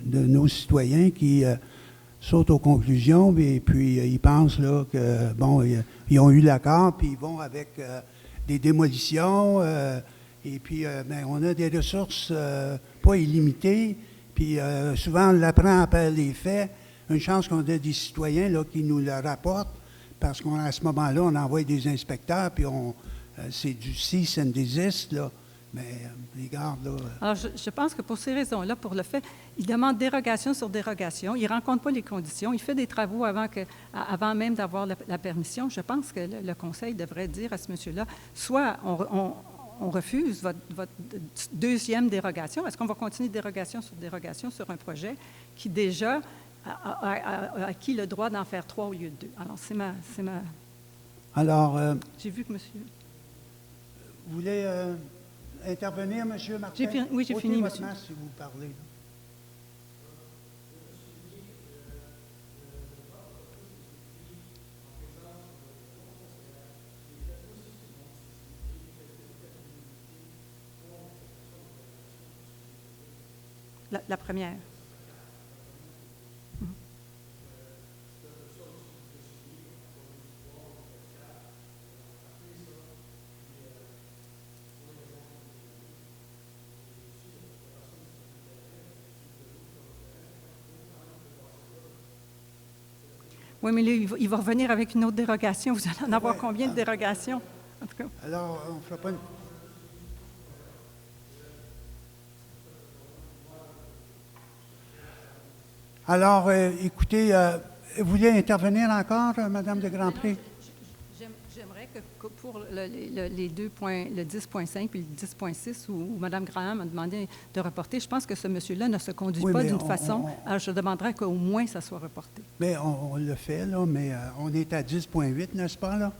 nos citoyens qui sautent aux conclusions et puis ils pensent là, que, bon, ils ont eu l'accord, puis ils vont avec des démolitions. Et puis, bien, on a des ressources pas illimitées. Puis, souvent, on l'apprend après les faits. Une chance qu'on a des citoyens là, qui nous le rapportent parce qu'à ce moment-là, on envoie des inspecteurs, puis c'est du cease and desist, là. Mais les gardes, là... Alors, je pense que pour ces raisons-là, pour le fait, il demande dérogation sur dérogation, il ne rencontre pas les conditions, il fait des travaux avant même d'avoir la permission. Je pense que le Conseil devrait dire à ce monsieur-là, soit on refuse votre deuxième dérogation. Est-ce qu'on va continuer dérogation sur un projet qui déjà a acquis le droit d'en faire 3 au lieu de 2? Alors, c'est ma... Alors... J'ai vu que monsieur... Vous voulez intervenir, M. Martin? Oui, j'ai fini, monsieur. Votre masque, si vous parlez. La première. Oui, mais là, il va revenir avec une autre dérogation. Vous allez en avoir combien de dérogations? En tout cas. Alors, on ne fera pas une... Alors, écoutez, vous voulez intervenir encore, Mme de Grandpré? J'aimerais que pour les 2 points, le 10.5 et le 10.6, où Mme Graham a demandé de reporter, je pense que ce monsieur-là ne se conduit pas d'une façon. Alors, je demanderais qu'au moins ça soit reporté. Mais on le fait, là, mais on est à 10.8, n'est-ce pas, là?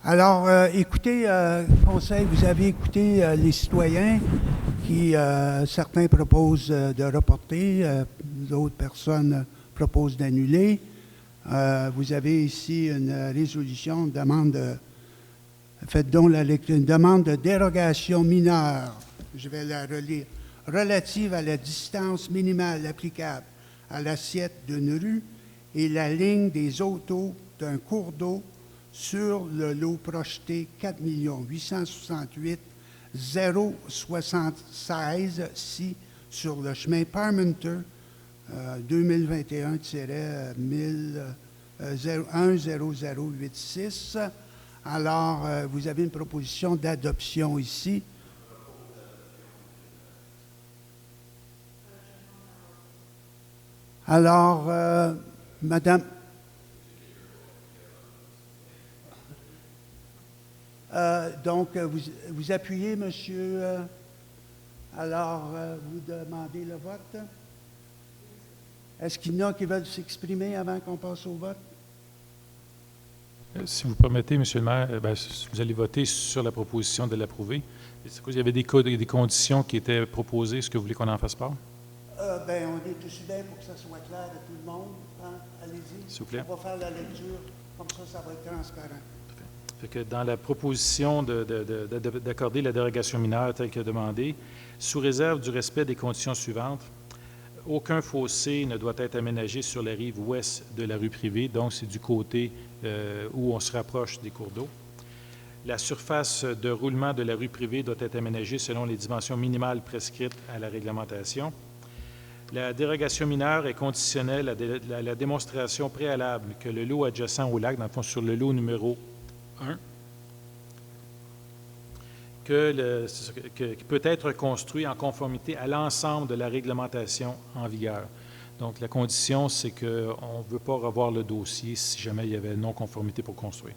Alors, écoutez, Conseil, vous avez écouté les citoyens qui, certains proposent de reporter, d'autres personnes proposent d'annuler. Vous avez ici une résolution, faites donc la lecture, une demande de dérogation mineure, je vais la relire, relative à la distance minimale applicable à l'assiette d'une rue et la ligne des autos d'un cours d'eau sur le lot projeté 4 868 076 si sur le chemin Parmenter 2021-10086. Alors, vous avez une proposition d'adoption ici. Alors, Madame... donc, vous appuyez, monsieur. Alors, vous demandez le vote. Est-ce qu'il y en a qui veulent s'exprimer avant qu'on passe au vote? Si vous permettez, M. le maire, vous allez voter sur la proposition de l'approuver. Il y avait des conditions qui étaient proposées. Est-ce que vous voulez qu'on en fasse part? On est tous bien pour que ça soit clair de tout le monde. Hein? Allez-y. S'il vous plaît. On va faire la lecture. Comme ça va être transparent. Fait que dans la proposition d'accorder la dérogation mineure telle que demandée, sous réserve du respect des conditions suivantes, aucun fossé ne doit être aménagé sur la rive ouest de la rue privée, donc c'est du côté où on se rapproche des cours d'eau. La surface de roulement de la rue privée doit être aménagée selon les dimensions minimales prescrites à la réglementation. La dérogation mineure est conditionnelle à la démonstration préalable que le lot adjacent au lac, dans le fond sur le lot numéro 1, qui peut être construit en conformité à l'ensemble de la réglementation en vigueur. Donc, la condition, c'est qu'on ne veut pas revoir le dossier si jamais il y avait non-conformité pour construire.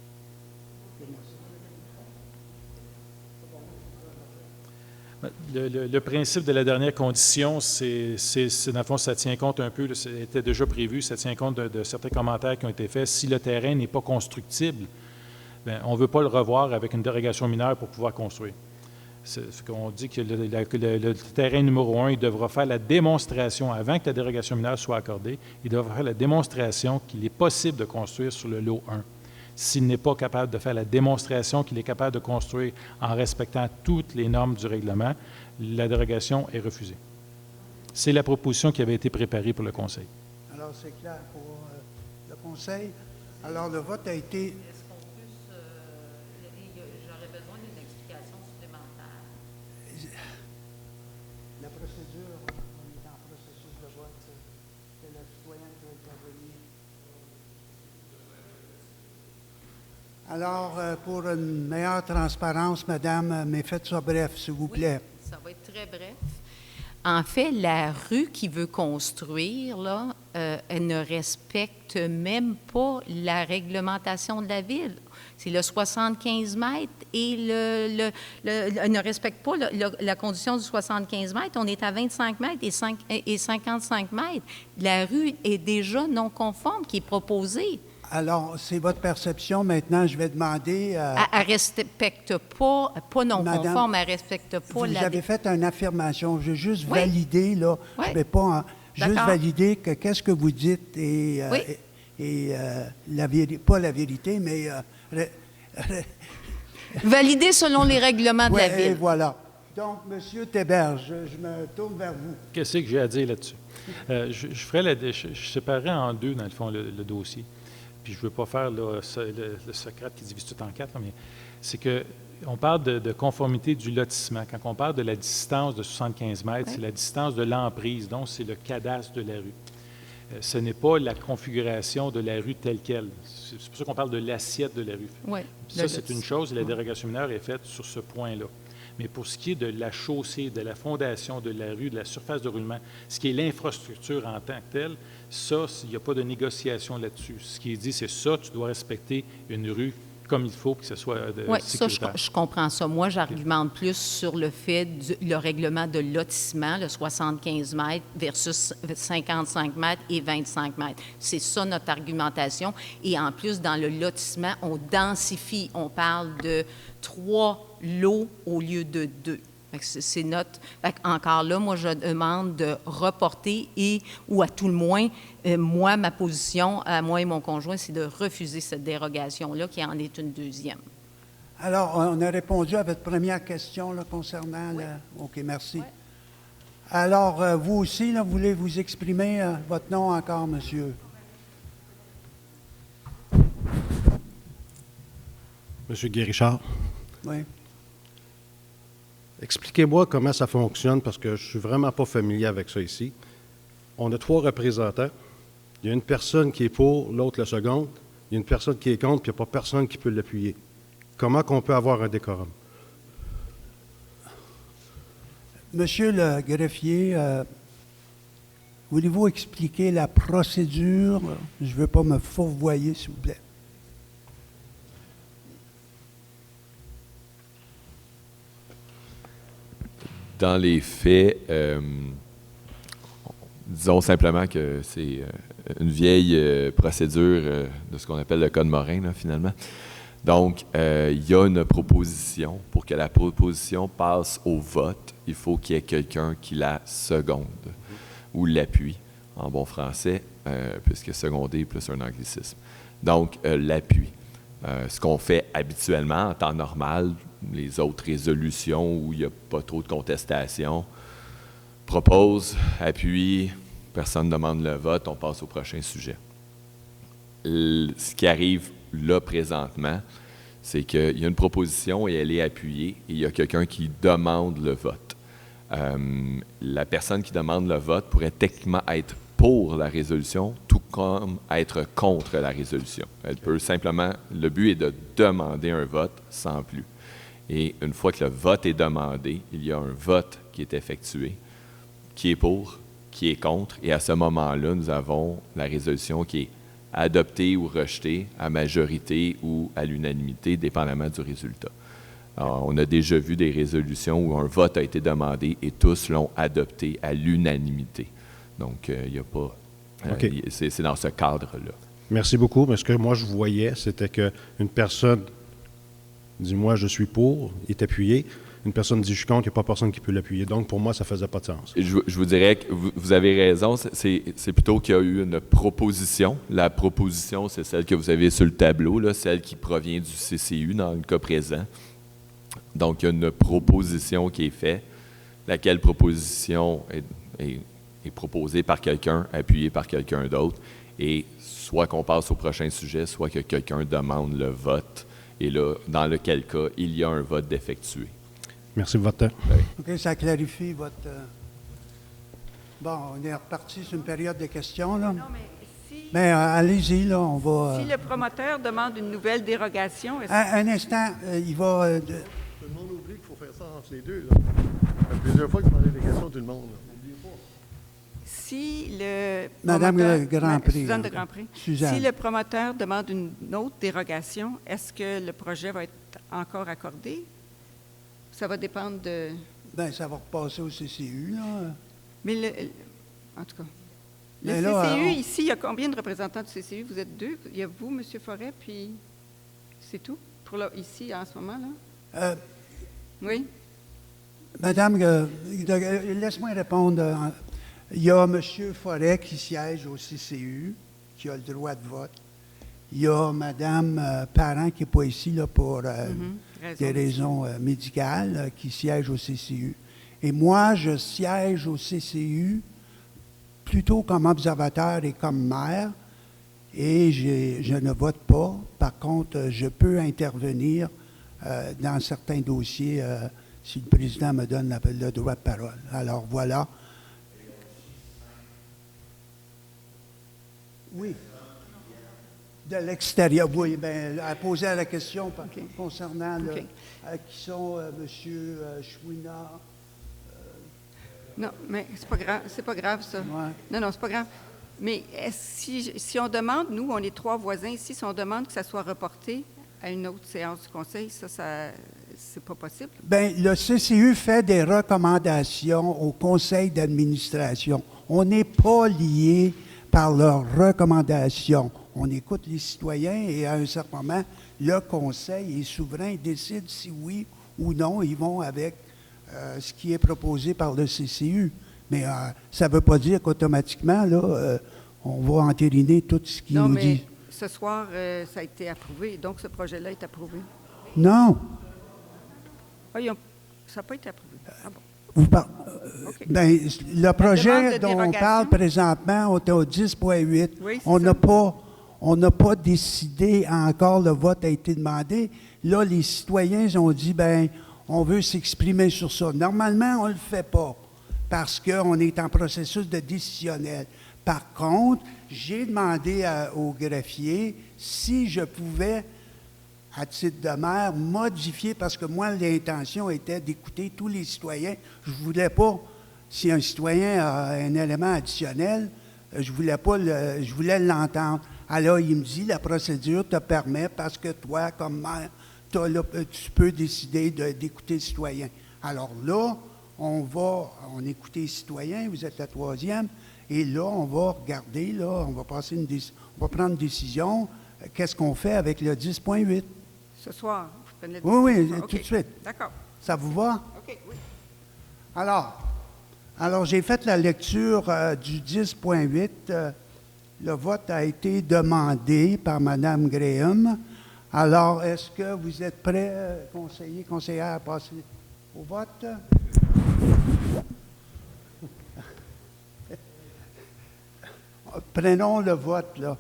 Le principe de la dernière condition, c'est dans le fond, ça tient compte un peu, c'était déjà prévu, ça tient compte de certains commentaires qui ont été faits. Si le terrain n'est pas constructible, bien, on ne veut pas le revoir avec une dérogation mineure pour pouvoir construire. On dit que le terrain numéro 1, il devra faire la démonstration, avant que la dérogation mineure soit accordée, il devra faire la démonstration qu'il est possible de construire sur le lot 1. S'il n'est pas capable de faire la démonstration qu'il est capable de construire en respectant toutes les normes du règlement, la dérogation est refusée. C'est la proposition qui avait été préparée pour le Conseil. Alors, c'est clair pour le Conseil. Alors, le vote a été... J'aurais besoin d'une explication supplémentaire. La procédure, on est en processus de vote. C'est le citoyen qui va intervenir. Alors, pour une meilleure transparence, madame, mais faites ça bref, s'il vous plaît. Ça va être très bref. En fait, la rue qu'il veut construire, là, elle ne respecte même pas la réglementation de la ville. C'est le 75 mètres et elle ne respecte pas la condition du 75 mètres. On est à 25 mètres et 55 mètres. La rue est déjà non conforme qui est proposée. Alors, c'est votre perception. Maintenant, je vais demander... Elle ne respecte pas non Madame, conforme, elle ne respecte pas vous la... avez fait une affirmation. Je veux juste Oui. valider, là. Oui. Je vais pas... juste D'accord. valider que qu'est-ce que vous dites et... pas la vérité, mais... Validé selon les réglements de la Ouais, et ville. voilà. Donc, M. Théberge, je me tourne vers vous. Qu'est-ce que j'ai à dire là-dessus? Je séparerais en deux, dans le fond, le dossier. Puis je ne veux pas faire le Socrate qui divise tout en quatre, là, mais c'est que on parle de conformité du lotissement. Quand on parle de la distance de 75 mètres, c'est la distance de l'emprise, donc c'est le cadastre de la rue. Ce n'est pas la configuration de la rue telle qu'elle. C'est pour ça qu'on parle de l'assiette de la rue. Ouais, Ça, c'est une chose, et la dérogation mineure est faite sur ce point-là. Mais pour ce qui est de la chaussée, de la fondation de la rue, de la surface de roulement, ce qui est l'infrastructure en tant que telle, ça, il n'y a pas de négociation là-dessus. Ce qui est dit, c'est ça, tu dois respecter une rue comme il faut, que ce soit Oui, sécuritaire. ça, je comprends ça. Moi, j'argumente plus sur le fait le règlement de lotissement, le 75 mètres versus 55 mètres et 25 mètres. C'est ça notre argumentation. Et en plus, dans le lotissement, on densifie. On parle de 3 lots au lieu de 2. C'est notre... Encore là, moi, je demande de reporter ou à tout le moins, moi, ma position, à moi et mon conjoint, c'est de refuser cette dérogation-là, qui en est une deuxième. Alors, on a répondu à votre première question là, concernant... OK, merci. Oui. Alors, vous aussi, là, vous voulez vous exprimer votre nom encore, monsieur? Monsieur Guérichard, Oui. expliquez-moi comment ça fonctionne parce que je ne suis vraiment pas familier avec ça ici. On a 3 représentants. Il y a une personne qui est pour, l'autre le second. Il y a une personne qui est contre, puis il n'y a pas personne qui peut l'appuyer. Comment qu'on peut avoir un décorum? Monsieur le greffier, voulez-vous expliquer la procédure? Je ne veux pas me fourvoyer, s'il vous plaît. Dans les faits, disons simplement que c'est une vieille procédure de ce qu'on appelle le Code Morin, là, finalement. Donc, il y a une proposition. Pour que la proposition passe au vote, il faut qu'il y ait quelqu'un qui la seconde ou l'appuie, en bon français, puisque seconder plus un anglicisme. Donc, l'appui. Ce qu'on fait habituellement en temps normal, les autres résolutions où il n'y a pas trop de contestation, propose, appuie, personne ne demande le vote, on passe au prochain sujet. Ce qui arrive là présentement, c'est qu'il y a une proposition et elle est appuyée et il y a quelqu'un qui demande le vote. La personne qui demande le vote pourrait techniquement être pour la résolution, tout comme être contre la résolution. Elle peut simplement, le but est de demander un vote sans plus. Et une fois que le vote est demandé, il y a un vote qui est effectué, qui est pour, qui est contre, et à ce moment-là, nous avons la résolution qui est adoptée ou rejetée à majorité ou à l'unanimité, dépendamment du résultat. Alors, on a déjà vu des résolutions où un vote a été demandé et tous l'ont adopté à l'unanimité. Donc, il n'y a pas... OK. C'est dans ce cadre-là. Merci beaucoup, mais ce que moi je voyais, c'était qu'une personne dit « moi je suis pour », est appuyée. Une personne dit « je suis contre », il n'y a pas personne qui peut l'appuyer. Donc, pour moi, ça ne faisait pas de sens. Je vous dirais que vous avez raison, c'est plutôt qu'il y a eu une proposition. La proposition, c'est celle que vous avez sur le tableau, là, celle qui provient du CCU dans le cas présent. Donc, il y a une proposition qui est faite, laquelle proposition est proposée par quelqu'un, appuyée par quelqu'un d'autre, et soit qu'on passe au prochain sujet, soit que quelqu'un demande le vote, et là, dans lequel cas, il y a un vote d'effectué. Merci de votre temps. OK, ça clarifie votre... Bon, on est reparti sur une période de questions, là. Non, mais Mais allez-y, là, on va... Si le promoteur demande une nouvelle dérogation, est-ce un instant, il va... Tout le monde oublie qu'il faut faire ça entre les deux. Là. Ça fait plusieurs fois que je demandais des questions à tout le monde. N'oubliez pas. si le Madame promoteur- Grandpré. Suzanne de Grandpré. Suzanne. Si le promoteur demande une autre dérogation, est-ce que le projet va être encore accordé? Ça va dépendre de... Bien, ça va repasser au CCU, là. Mais en tout cas, le Mais là, CCU, on- ici, il y a combien de représentants du CCU? Vous êtes deux. Il y a vous, M. Forêt, puis c'est tout pour ici, en ce moment, là? Oui? Madame, laisse-moi répondre. Il y a M. Forêt qui siège au CCU, qui a le droit de vote. Il y a Mme Parent qui n'est pas ici là, pour des raisons médicales, qui siège au CCU. Et moi, je siège au CCU plutôt comme observateur et comme maire, et je ne vote pas. Par contre, je peux intervenir dans certains dossiers si le président me donne le droit de parole. Alors, voilà. Oui. De l'extérieur, oui. Bien, elle posait la question concernant qui sont M. Chouinard. Non, mais c'est pas grave, ça. Non, non, c'est pas grave. Mais si on demande, nous, on est trois voisins ici, si on demande que ça soit reporté à une autre séance du Conseil, ça c'est pas possible? Bien, le CCU fait des recommandations au Conseil d'administration. On n'est pas lié par leurs recommandations. On écoute les citoyens et à un certain moment, le Conseil est souverain, il décide si oui ou non ils vont avec ce qui est proposé par le CCU. Mais ça ne veut pas dire qu'automatiquement, là, on va entériner tout ce qui nous dit. Non, mais ce soir, ça a été approuvé, donc ce projet-là est approuvé. Non. Ah, ça n'a pas été approuvé. Ah bon. OK. Bien, le projet de dont on dérogation. parle présentement, on est au 10.8. Oui, c'est on n'a pas décidé encore, le vote a été demandé. Là, les citoyens ont dit, bien, on veut s'exprimer sur ça. Normalement, on ne le fait pas parce qu'on est en processus de décisionnel. Par contre, j'ai demandé au greffier si je pouvais, à titre de maire, modifier, parce que moi, l'intention était d'écouter tous les citoyens. Je ne voulais pas, si un citoyen a un élément additionnel, je voulais l'entendre. Alors, il me dit, la procédure te permet, parce que toi, comme maire, tu peux décider d'écouter le citoyen. Alors là, on écouter les citoyens, vous êtes la troisième, et là, on va regarder, là, on va prendre une décision. Qu'est-ce qu'on fait avec le 10.8? Ce soir, vous prenez la décision? Oui, OK. tout de suite. D'accord. Ça vous va? OK, oui. Alors j'ai fait la lecture du 10.8. Le vote a été demandé par Mme Graham. Alors, est-ce que vous êtes prêts, conseillère, à passer au vote? Prenons le vote, là.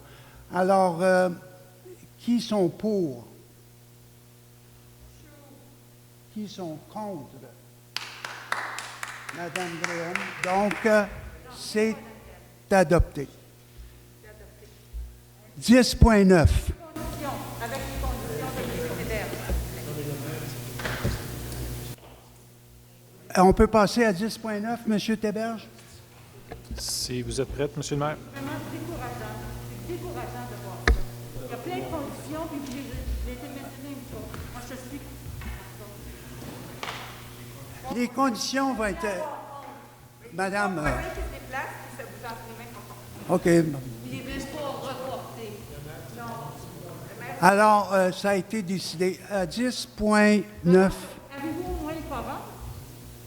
Alors, qui sont pour? Qui sont contre? Madame Graham. Donc, c'est adopté. 10.9. On peut passer à 10.9, M. Théberge? Si vous êtes prête, M. le maire. C'est vraiment décourageant. C'est décourageant de voir ça. Il y a plein de conditions, puis vous les mentionnez pas. Moi, je suis... Les conditions vont être... Madame... OK. Alors, ça a été décidé. 10.9. Avez-vous au moins le quorum?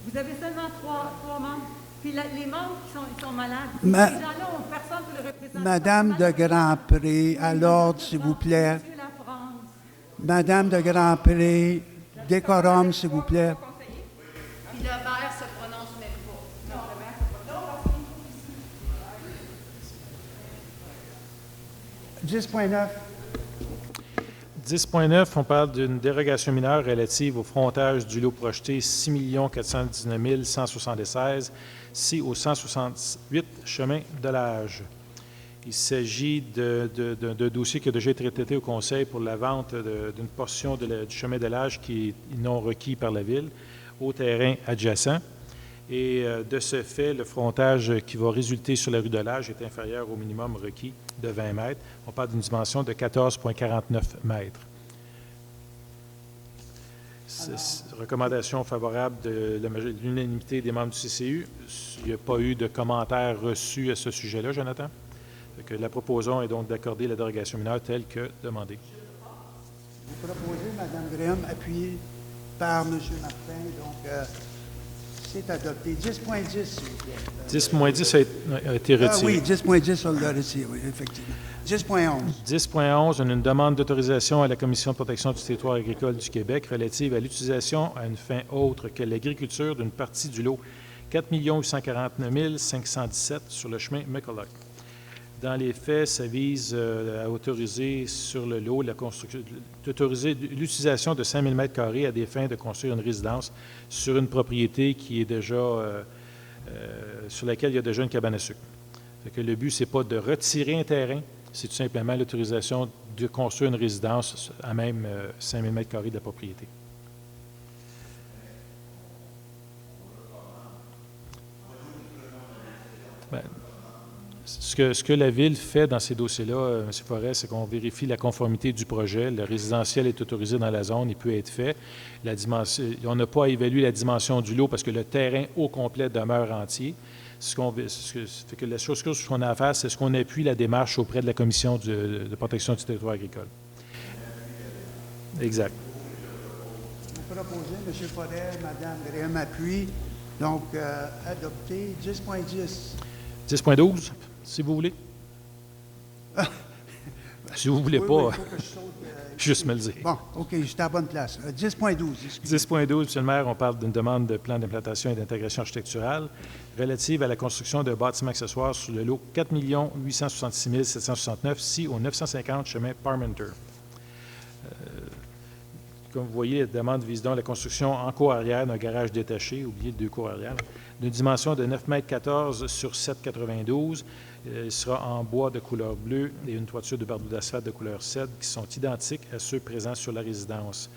Vous avez seulement trois membres. Puis les membres qui sont malades. Ces gens-là ont personne pour le représenter. Madame de Grandpré, à l'ordre, s'il vous plaît. Madame de Grandpré, décorum, s'il vous plaît. Puis le maire se prononce même pas. Non, le maire se prononce. 10.9. 10.9, on parle d'une dérogation mineure relative au frontage du lot projeté 6 419 176, au 168 chemin de l'Âge. Il s'agit d'un dossier qui a déjà été traité au Conseil pour la vente d'une portion du chemin de l'âge qui est non requis par la Ville au terrain adjacent. Et de ce fait, le frontage qui va résulter sur la rue de l'Âge est inférieur au minimum requis de 20 mètres. On parle d'une dimension de 14,49 mètres. Recommandation favorable de l'unanimité des membres du CCU. Il n'y a pas eu de commentaires reçus à ce sujet-là, Jonathan. La proposition est donc d'accorder la dérogation mineure telle que demandée. Vous proposez, Mme Graham, appuyé par M. Martin, donc c'est adopté. 10.10, s'il vous plaît. 10.10 a été retiré. Ah oui, 10.10, on l'a retiré, oui, effectivement. 10.11. 10.11, on a une demande d'autorisation à la Commission de protection du territoire agricole du Québec relative à l'utilisation à une fin autre que l'agriculture d'une partie du lot 4 849 517 sur le chemin McCulloch. Dans les faits, ça vise à autoriser sur le lot d'autoriser l'utilisation de 5 000 m² à des fins de construire une résidence sur une propriété qui est déjà sur laquelle il y a déjà une cabane à sucre. Le but, ce n'est pas de retirer un terrain, c'est tout simplement l'autorisation de construire une résidence à même 5 000 m² de la propriété. Bien, ce que la Ville fait dans ces dossiers-là, M. Forest, c'est qu'on vérifie la conformité du projet. Le résidentiel est autorisé dans la zone, il peut être fait. On n'a pas à évaluer la dimension du lot parce que le terrain au complet demeure entier. La chose qu'on a à faire, c'est ce qu'on appuie la démarche auprès de la Commission de protection du territoire agricole. Exact. Vous proposez, M. Forêt, Mme Graham appuie, donc adopté. 10.10. 10.12, si vous voulez. Si vous ne voulez pas, juste me le dire. Bon, OK, j'étais à la bonne place. 10.12, 10.12, M. le maire, on parle d'une demande de plan d'implantation et d'intégration architecturale relative à la construction d'un bâtiment accessoire sur le lot 4 866 769, si au 950 chemin Parmenter. Comme vous voyez, la demande vise donc la construction en cour arrière d'un garage détaché, oubliez les deux cours arrière, d'une dimension de 9,14 m sur 7,92 m. Il sera en bois de couleur bleue et une toiture de bardeaux d'asphalte de couleur cèdre qui sont identiques à ceux présents sur la résidence.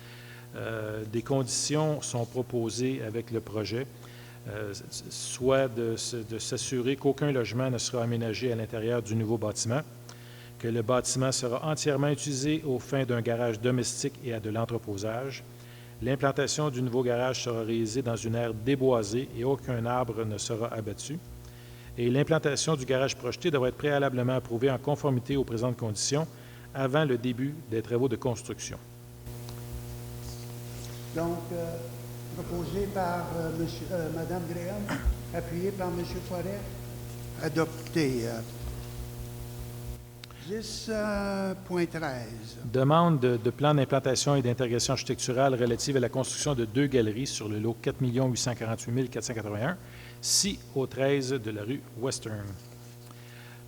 Des conditions sont proposées avec le projet, soit de s'assurer qu'aucun logement ne sera aménagé à l'intérieur du nouveau bâtiment, que le bâtiment sera entièrement utilisé aux fins d'un garage domestique et à de l'entreposage. L'implantation du nouveau garage sera réalisée dans une aire déboisée et aucun arbre ne sera abattu. Et l'implantation du garage projeté devra être préalablement approuvée en conformité aux présentes conditions avant le début des travaux de construction. Donc, proposé par Mme Graham, appuyé par M. Forêt, adopté. 10.13. Demande de plan d'implantation et d'intégration architecturale relative à la construction de 2 galeries sur le lot 4 848 481, si au 13 de la rue Western.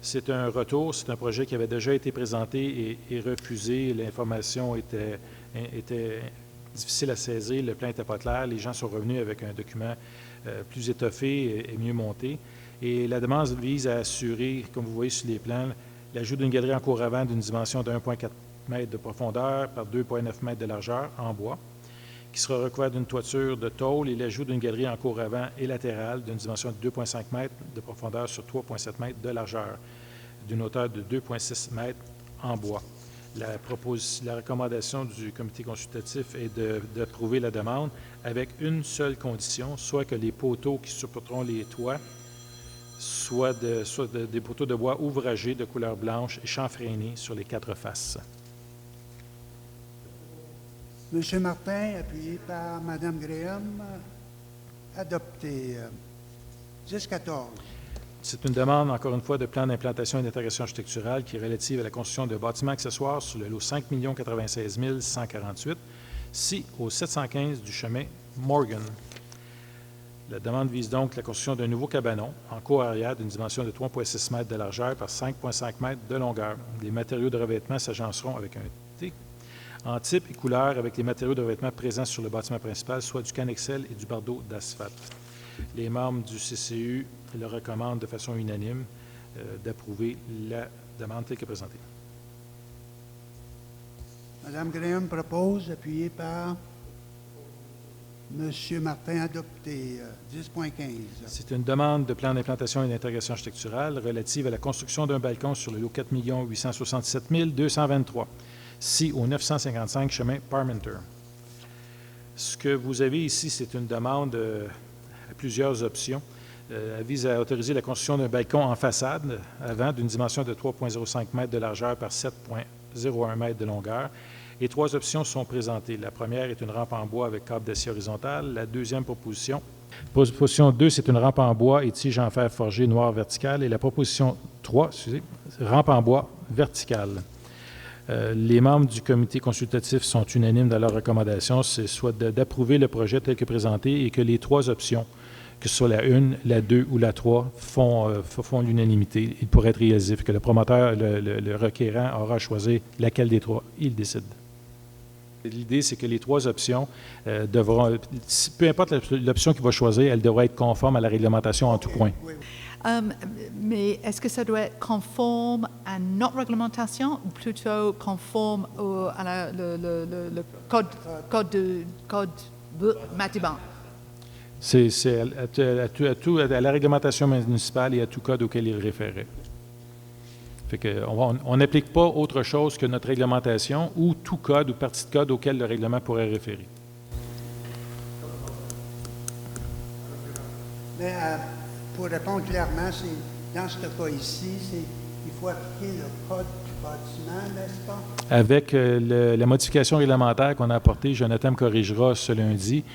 C'est un retour, c'est un projet qui avait déjà été présenté et refusé. L'information était difficile à saisir, le plan n'était pas clair. Les gens sont revenus avec un document plus étoffé et mieux monté. Et la demande vise à assurer, comme vous voyez sur les plans, l'ajout d'une galerie en cour avant d'une dimension de 1,4 m de profondeur par 2,9 m de largeur en bois, qui sera recouvert d'une toiture de tôle, et l'ajout d'une galerie en cour avant et latérale d'une dimension de 2,5 m de profondeur sur 3,7 m de largeur, d'une hauteur de 2,6 m en bois. La recommandation du comité consultatif est d'approuver la demande avec une seule condition, soit que les poteaux qui supporteront les toits soit des poteaux de bois ouvragés de couleur blanche et chanfreinés sur les 4 faces. M. Martin, appuyé par Mme Graham, adopté. 10.14. C'est une demande, encore une fois, de plan d'implantation et d'intégration architecturale qui est relative à la construction de bâtiments accessoires sur le lot 5 096 148, si au 715 du chemin Morgan. La demande vise donc la construction d'un nouveau cabanon en cour arrière d'une dimension de 3,6 m de largeur par 5,5 m de longueur. Les matériaux de revêtement s'agenceront avec un T en type et couleur avec les matériaux de revêtement présents sur le bâtiment principal, soit du Canexel et du bardeau d'asphalte. Les membres du CCU le recommandent de façon unanime d'approuver la demande telle que présentée. Madame Graham propose, appuyé par Monsieur Martin, adopté. 10.15. C'est une demande de plan d'implantation et d'intégration architecturale relative à la construction d'un balcon sur le lot 4 867 223, ci au 955 chemin Parmenter. Ce que vous avez ici, c'est une demande à plusieurs options. Elle vise à autoriser la construction d'un balcon en façade avant d'une dimension de 3,05 mètres de largeur par 7,01 mètres de longueur. Et 3 options sont présentées. La première est une rampe en bois avec câble d'acier horizontal. La deuxième proposition 2, c'est une rampe en bois et tige en fer forgé noir vertical. Et la proposition 3, rampe en bois verticale. Les membres du comité consultatif sont unanimes dans leurs recommandations. C'est soit d'approuver le projet tel que présenté et que les 3 options, que ce soit la 1, la 2 ou la 3, font l'unanimité. Il pourrait être réalisé. Que le promoteur, le requérant, aura choisi laquelle des 3 il décide. L'idée, c'est que les 3 options devront, peu importe l'option qu'il va choisir, elle devra être conforme à la réglementation en tout point. Mais est-ce que ça doit être conforme à notre réglementation ou plutôt conforme à le code Matiban? C'est à la réglementation municipale et à tout code auquel il référait. Fait que on n'applique pas autre chose que notre réglementation ou tout code ou partie de code auquel le règlement pourrait référer. Mais pour répondre clairement, dans ce cas ici, il faut appliquer le code du bâtiment, n'est-ce pas? Avec la modification réglementaire qu'on a apportée, Jonathan me corrigera ce lundi,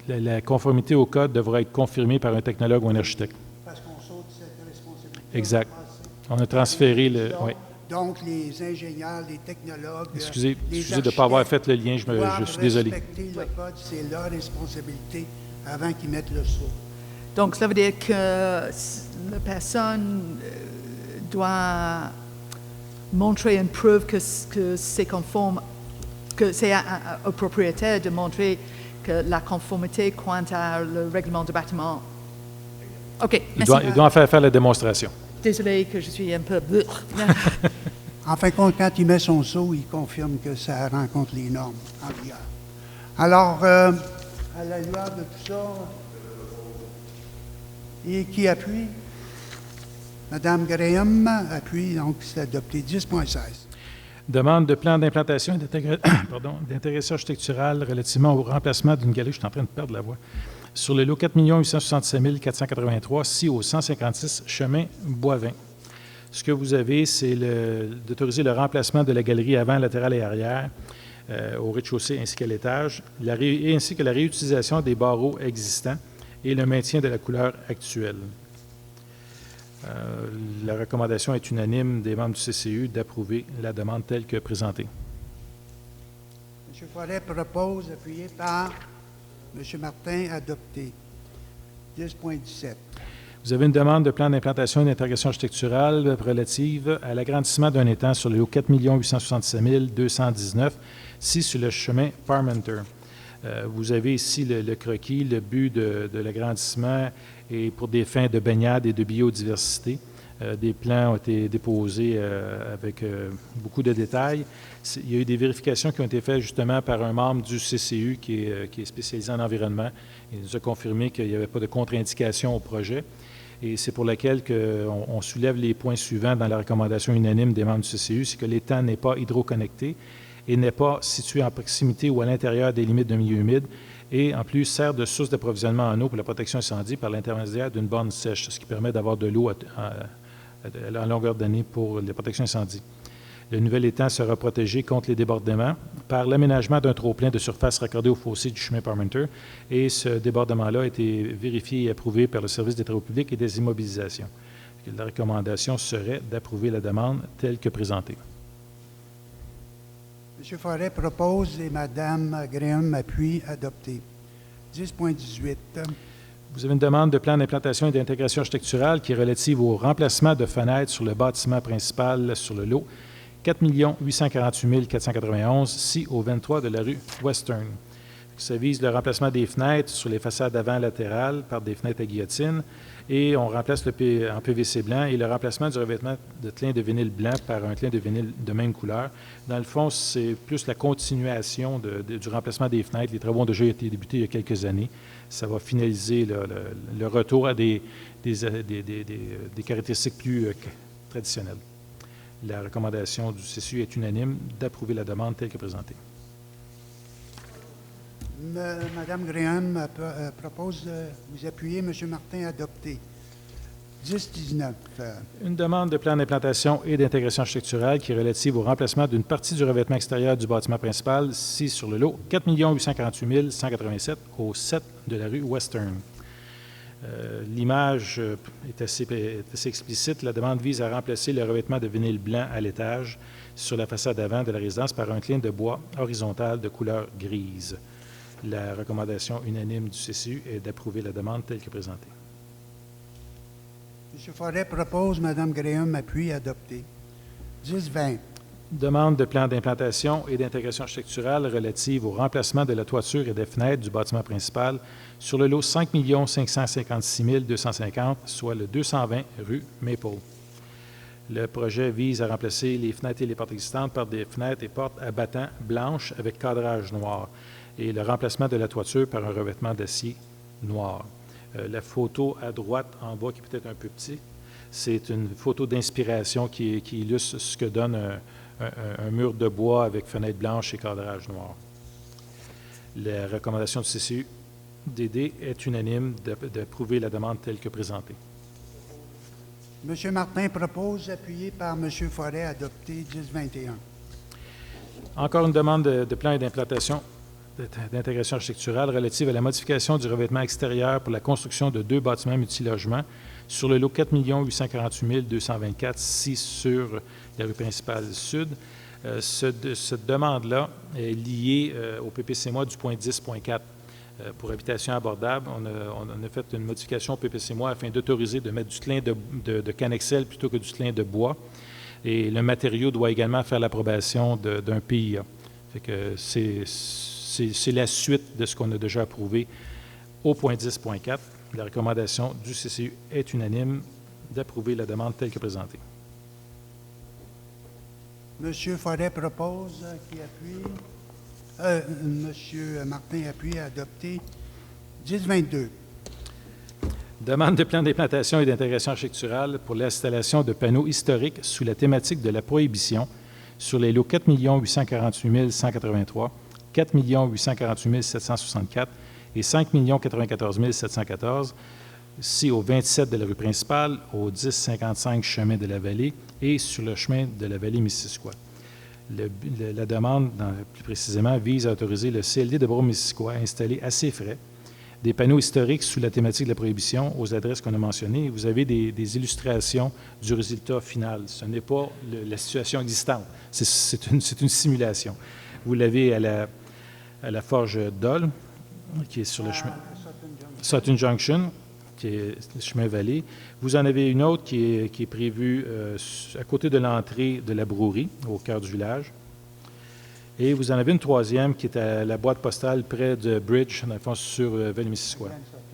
la conformité au code devra être confirmée par un technologue ou un architecte. Parce qu'on saute cette responsabilité. Exact. On a transféré le... Oui. Donc, les ingénieurs, les technologues... Excusez de ne pas avoir fait le lien, je suis désolé. Respecter le code, c'est leur responsabilité avant qu'ils mettent le saut. Donc, ça veut dire que la personne doit montrer une preuve que c'est conforme, que c'est au propriétaire de montrer que la conformité quant à le règlement du bâtiment. OK, merci. Il doit en faire la démonstration. Désolé que je suis un peu... En fin de compte, quand il met son saut, il confirme que ça rencontre les normes en vigueur. Alors, à la lueur de tout ça, et qui appuie? Madame Graham appuie, donc c'est adopté. 10.16. Demande de plan d'implantation et d'intégration architecturale relativement au remplacement d'une galerie, je suis en train de perdre la voix, sur le lot 4 867 483, ci au 156 chemin Boivin. Ce que vous avez, c'est d'autoriser le remplacement de la galerie avant, latérale et arrière au rez-de-chaussée ainsi qu'à l'étage, ainsi que la réutilisation des barreaux existants et le maintien de la couleur actuelle. La recommandation est unanime des membres du CCU d'approuver la demande telle que présentée. M. Forêt propose, appuyé par M. Martin, adopté. 10.17. Vous avez une demande de plan d'implantation et d'intégration architecturale relative à l'agrandissement d'un étang sur le lot 4 867 219, ci sur le chemin Parmenter. Vous avez ici le croquis, le but de l'agrandissement est pour des fins de baignade et de biodiversité. Des plans ont été déposés avec beaucoup de détails. Il y a eu des vérifications qui ont été faites justement par un membre du CCU qui est spécialisé en environnement. Il nous a confirmé qu'il n'y avait pas de contre-indication au projet. Et c'est pour laquelle on soulève les points suivants dans la recommandation unanime des membres du CCU, c'est que l'étang n'est pas hydroconnecté et n'est pas situé en proximité ou à l'intérieur des limites d'un milieu humide et en plus sert de source d'approvisionnement en eau pour la protection incendie par l'intermédiaire d'une borne sèche, ce qui permet d'avoir de l'eau en longueur d'année pour la protection incendie. Le nouvel étang sera protégé contre les débordements par l'aménagement d'un trop-plein de surface raccordé au fossé du chemin Parmenter et ce débordement-là a été vérifié et approuvé par le service des travaux publics et des immobilisations. La recommandation serait d'approuver la demande telle que présentée. M. Forêt propose et Mme Graham appuie, adopté. 10.18. Vous avez une demande de plan d'implantation et d'intégration architecturale qui est relative au remplacement de fenêtres sur le bâtiment principal sur le lot 4 848 491, ci au 23 de la rue Western. Ça vise le remplacement des fenêtres sur les façades avant latérales par des fenêtres à guillotine et on remplace en PVC blanc et le remplacement du revêtement de tlin de vinyle blanc par un tlin de vinyle de même couleur. Dans le fond, c'est plus la continuation du remplacement des fenêtres. Les travaux ont déjà été débutés il y a quelques années. Ça va finaliser le retour à des caractéristiques plus traditionnelles. La recommandation du CCU est unanime d'approuver la demande telle que présentée. Madame Graham propose de vous appuyer. M. Martin, adopté. 10-19. Une demande de plan d'implantation et d'intégration architecturale qui est relative au remplacement d'une partie du revêtement extérieur du bâtiment principal, ici sur le lot 4 848 187 au 7 de la rue Western. L'image est assez explicite. La demande vise à remplacer le revêtement de vinyle blanc à l'étage sur la façade avant de la résidence par un tlin de bois horizontal de couleur grise. La recommandation unanime du CCU est d'approuver la demande telle que présentée. M. Forêt propose, Mme Graham appuie, adopté. 10-20. Demande de plan d'implantation et d'intégration architecturale relative au remplacement de la toiture et des fenêtres du bâtiment principal sur le lot 5 556 250, soit le 220 rue Maple. Le projet vise à remplacer les fenêtres et les portes existantes par des fenêtres et portes à battants blanches avec cadrage noir et le remplacement de la toiture par un revêtement d'acier noir. La photo à droite en bas, qui est peut-être un peu petit, c'est une photo d'inspiration qui illustre ce que donne un mur de bois avec fenêtres blanches et cadrage noir. La recommandation du CCU-DD est unanime d'approuver la demande telle que présentée. M. Martin propose, appuyé par M. Forêt, adopté. 10-21. Encore une demande de plan et d'implantation d'intégration architecturale relative à la modification du revêtement extérieur pour la construction de 2 bâtiments multilogements sur le lot 4 848 224, ici sur la rue principale sud. Cette demande-là est liée au PPC-MOI du point 10.4 pour habitation abordable. On a fait une modification au PPC-MOI afin d'autoriser de mettre du tlin de cannexel plutôt que du tlin de bois. Et le matériau doit également faire l'approbation d'un PIA. Fait que c'est la suite de ce qu'on a déjà approuvé au point 10.4. La recommandation du CCU est unanime d'approuver la demande telle que présentée. M. Forêt propose, qui appuie. M. Martin appuie, adopté. 10-22. Demande de plan d'implantation et d'intégration architecturale pour l'installation de panneaux historiques sous la thématique de la prohibition sur les lots 4 848 183, 4 848 764 et 5 094 714, ici au 27 de la rue principale, au 1055 chemin de la Vallée et sur le chemin de la Vallée-Missisquoi. La demande, plus précisément, vise à autoriser le CLD de Brome-Missisquoi à installer à ses frais des panneaux historiques sous la thématique de la prohibition aux adresses qu'on a mentionnées. Vous avez des illustrations du résultat final. Ce n'est pas la situation existante. C'est une simulation. Vous l'avez à la forge Dole, qui est sur le chemin Sutton Junction, qui est le chemin Vallée. Vous en avez une autre qui est prévue à côté de l'entrée de la brouerie, au cœur du village. Et vous en avez une troisième qui est à la boîte postale près de Bridge, dans le fond, sur Valley-Missisquoi.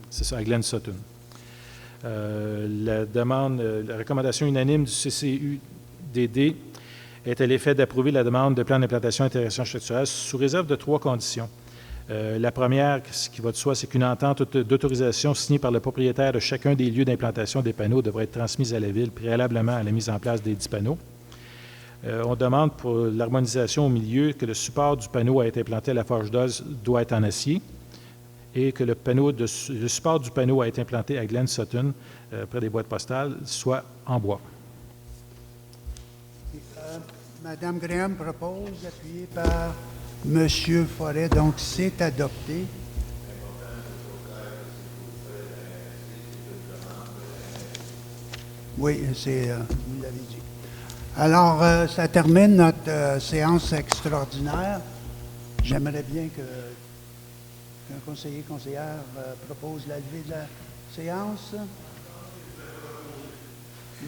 C'est ça, à Glen Sutton. La recommandation unanime du CCU-DD est à l'effet d'approuver la demande de plan d'implantation et d'intégration architecturale sous réserve de 3 conditions. La première, ce qui va de soi, c'est qu'une entente d'autorisation signée par le propriétaire de chacun des lieux d'implantation des panneaux devrait être transmise à la Ville préalablement à la mise en place des 10 panneaux. On demande pour l'harmonisation au milieu que le support du panneau à être implanté à la forge d'Oz doit être en acier et que le support du panneau à être implanté à Glen Sutton, près des boîtes postales, soit en bois. Mme Graham propose, appuyée par M. Forêt. Donc, c'est adopté. Oui, vous l'avez dit. Alors, ça termine notre séance extraordinaire. J'aimerais bien qu'un conseiller-conseillère propose la levée de la séance.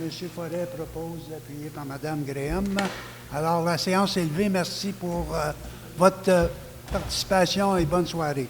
M. Forêt propose, appuyé par Mme Graham. Alors, la séance est levée. Merci pour votre participation et bonne soirée.